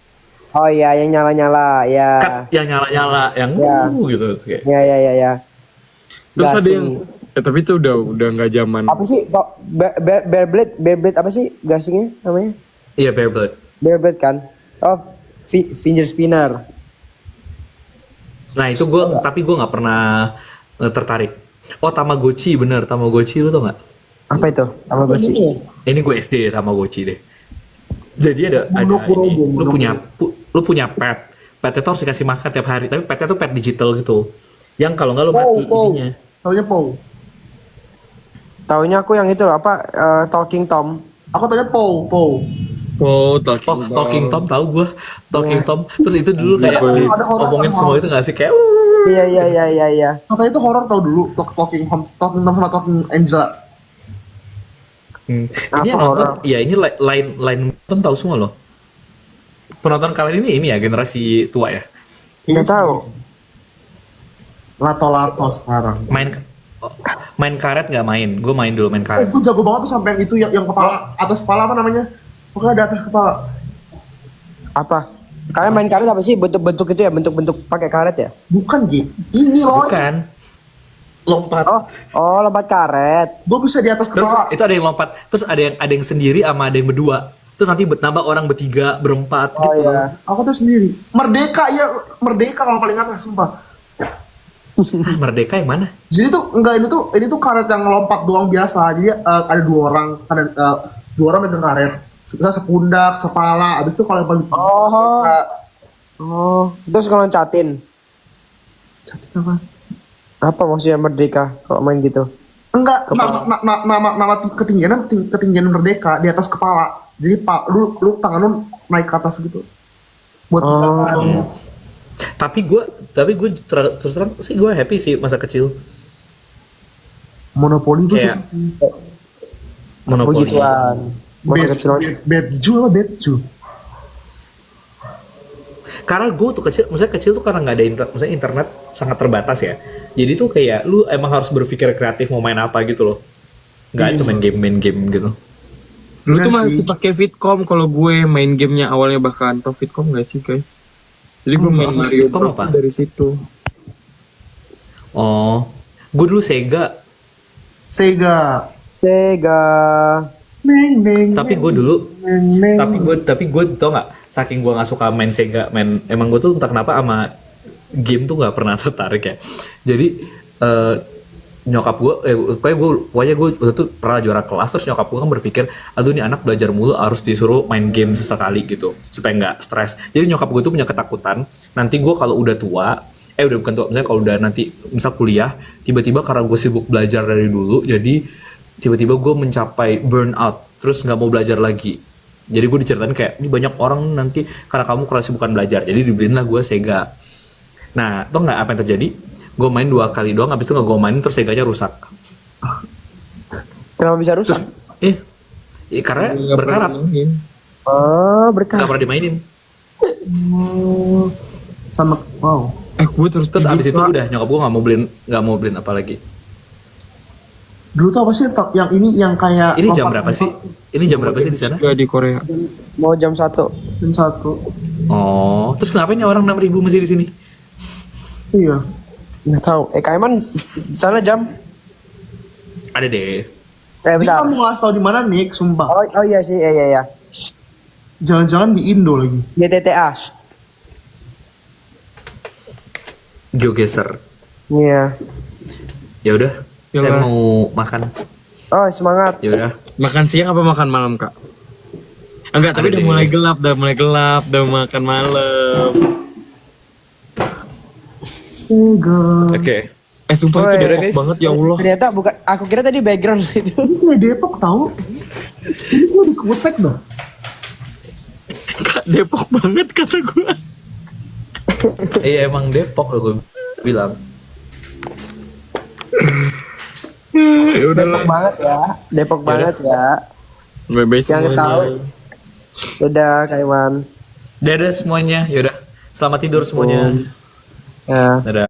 Oh iya, yang nyala-nyala, ya. Kan yang nyala-nyala yang Ya. gitu kayak. Ya. Terus ada Gasing. yang tapi itu udah nggak zaman. Apa sih? Kok Bearblade apa sih gasingnya namanya? Iya Bearblade. Bearblade kan? Oh, finger spinner. Nah itu tapi gue nggak pernah tertarik. Oh Tamagotchi bener Tamagotchi lu tau nggak? Apa itu? Tamagotchi. Ini gue SD deh Tamagotchi deh. Jadi ada Kurobo, ini, lu punya pet. Pet itu harus dikasih makan tiap hari. Tapi petnya tuh pet digital gitu. Yang kalau nggak lu mati ininya. Taunya Pow. Taunya aku yang itu loh, apa Talking Tom. Aku taunya Pow. Oh, Talking Tom tahu gue. Talking Tom. Terus itu dulu kayak Ada horor, ngomongin ada semua horor. itu nggak sih kayak Iya. Katanya itu horor tau dulu, Talking Tom sama Talking Angela. ini Apa yang nonton horor? ya ini lain nonton tahu semua loh. Penonton kalian ini ya generasi tua ya. Nggak tahu. Lato-lato sekarang. Main karet nggak main? Gue main dulu main karet. Gue jago banget tuh sampai yang itu yang kepala atas kepala apa namanya? Pokoknya ada atas kepala. Apa? Kalian main karet apa sih? Bentuk-bentuk itu ya? Bentuk-bentuk pakai karet ya? Bukan Gi, ini loncat. Bukan. Lompat. Oh, lompat karet. Gue bisa di atas Terus kepala. itu ada yang lompat. Terus ada yang sendiri sama ada yang berdua. Terus nanti nambah orang bertiga, berempat Oh gitu. iya. Aku tuh sendiri. Merdeka ya, merdeka kalau paling atas sumpah. Merdeka yang mana? Jadi tuh enggak ini tuh karet yang lompat doang biasa. Jadi ada dua orang megang karet. Bisa sepundak, sepala. Abis itu kalau yang paling Oh. Oh, terus kalau loncatin. sakit apa? Apa maksudnya merdeka kalau main gitu? Enggak, nama ketinggian merdeka di atas kepala. Jadi lu tangan lu naik ke atas gitu. Buat Oh. Tapi gue terus terang sih gue happy sih masa kecil. Monopoli itu Kayak sih. Monopoli. Puji Tuhan. Masa kecil. Betju apa betju? Karena gue tuh maksudnya kecil tuh karena nggak ada maksudnya internet sangat terbatas ya. Jadi tuh kayak lu emang harus berpikir kreatif mau main apa gitu loh. Nggak itu main game gitu. Dulu tuh Bener masih sih. pakai Fitcom kalau gue main gamenya awalnya bahkan tau Fitcom gak sih guys? Jadi gue main Mario Fitcom Bros apa? dari situ. Oh, gue dulu Sega. Sega. Sega. Neng. Tapi gue dulu, Neng. tapi gue tau nggak, saking gue nggak suka main Sega, emang gue tuh entah kenapa sama game tuh nggak pernah tertarik ya. Jadi nyokap gue, pokoknya gue waktu itu pernah juara kelas, terus nyokap gue kan berpikir, aduh ini anak belajar mulu harus disuruh main game sesekali gitu, supaya nggak stres. Jadi nyokap gue tuh punya ketakutan, nanti gue kalau udah tua, udah bukan tua, misalnya kalau udah nanti misal kuliah, tiba-tiba karena gue sibuk belajar dari dulu, jadi tiba-tiba gue mencapai burnout, terus nggak mau belajar lagi. Jadi gue diceritain kayak, ini banyak orang nanti karena kamu kesibukan belajar, jadi dibeliin lah gue Sega. Nah, tau nggak apa yang terjadi? Gue main 2 kali doang, habis itu nggak gue mainin, terus Seganya rusak. Kenapa bisa rusak? Karena Nggak berkarat, pernah main. Oh, nggak berkah. pernah dimainin. Sama wow. Gue terus Terus tidur, abis itu Kak. udah nyokap gue nggak mau beliin apa lagi. Dulu tuh apa sih yang ini yang kayak Ini jam berapa sih? Ini jam berapa sih di sana? Juga di Korea. Mau jam 1. Jam 1. Oh, terus kenapa ini orang 6.000 masih di sini? Iya. Nggak tahu. Kak Iman sana jam? Ada deh. Dia Bentar. mau ngasih tau di mana Nick, sumpah. Oh iya sih, iya. Jangan-jangan di Indo lagi. YTTA. GeoGuessr. Iya. Ya udah, Ya saya udah. mau makan. Oh, semangat. Ya udah. Makan siang apa makan malam, Kak? Enggak, tapi Ada udah deh. mulai gelap, udah makan malam. Sega. Oke. Sumpah Oh, itu iya, Depok guys. banget ya Allah. Ternyata bukan, aku kira tadi background itu. Ini kayak Depok tahu. Ini gue di Kutek dah. Kak, Depok banget kata gue. Iya emang Depok loh gue bilang. Ya udah Depok banget ya. Depok banget ya. Bye-bye Yang semuanya. tahu. Udah, Kak Iman. Dadah semuanya. Ya udah. Selamat tidur semuanya. Ya. Dadah.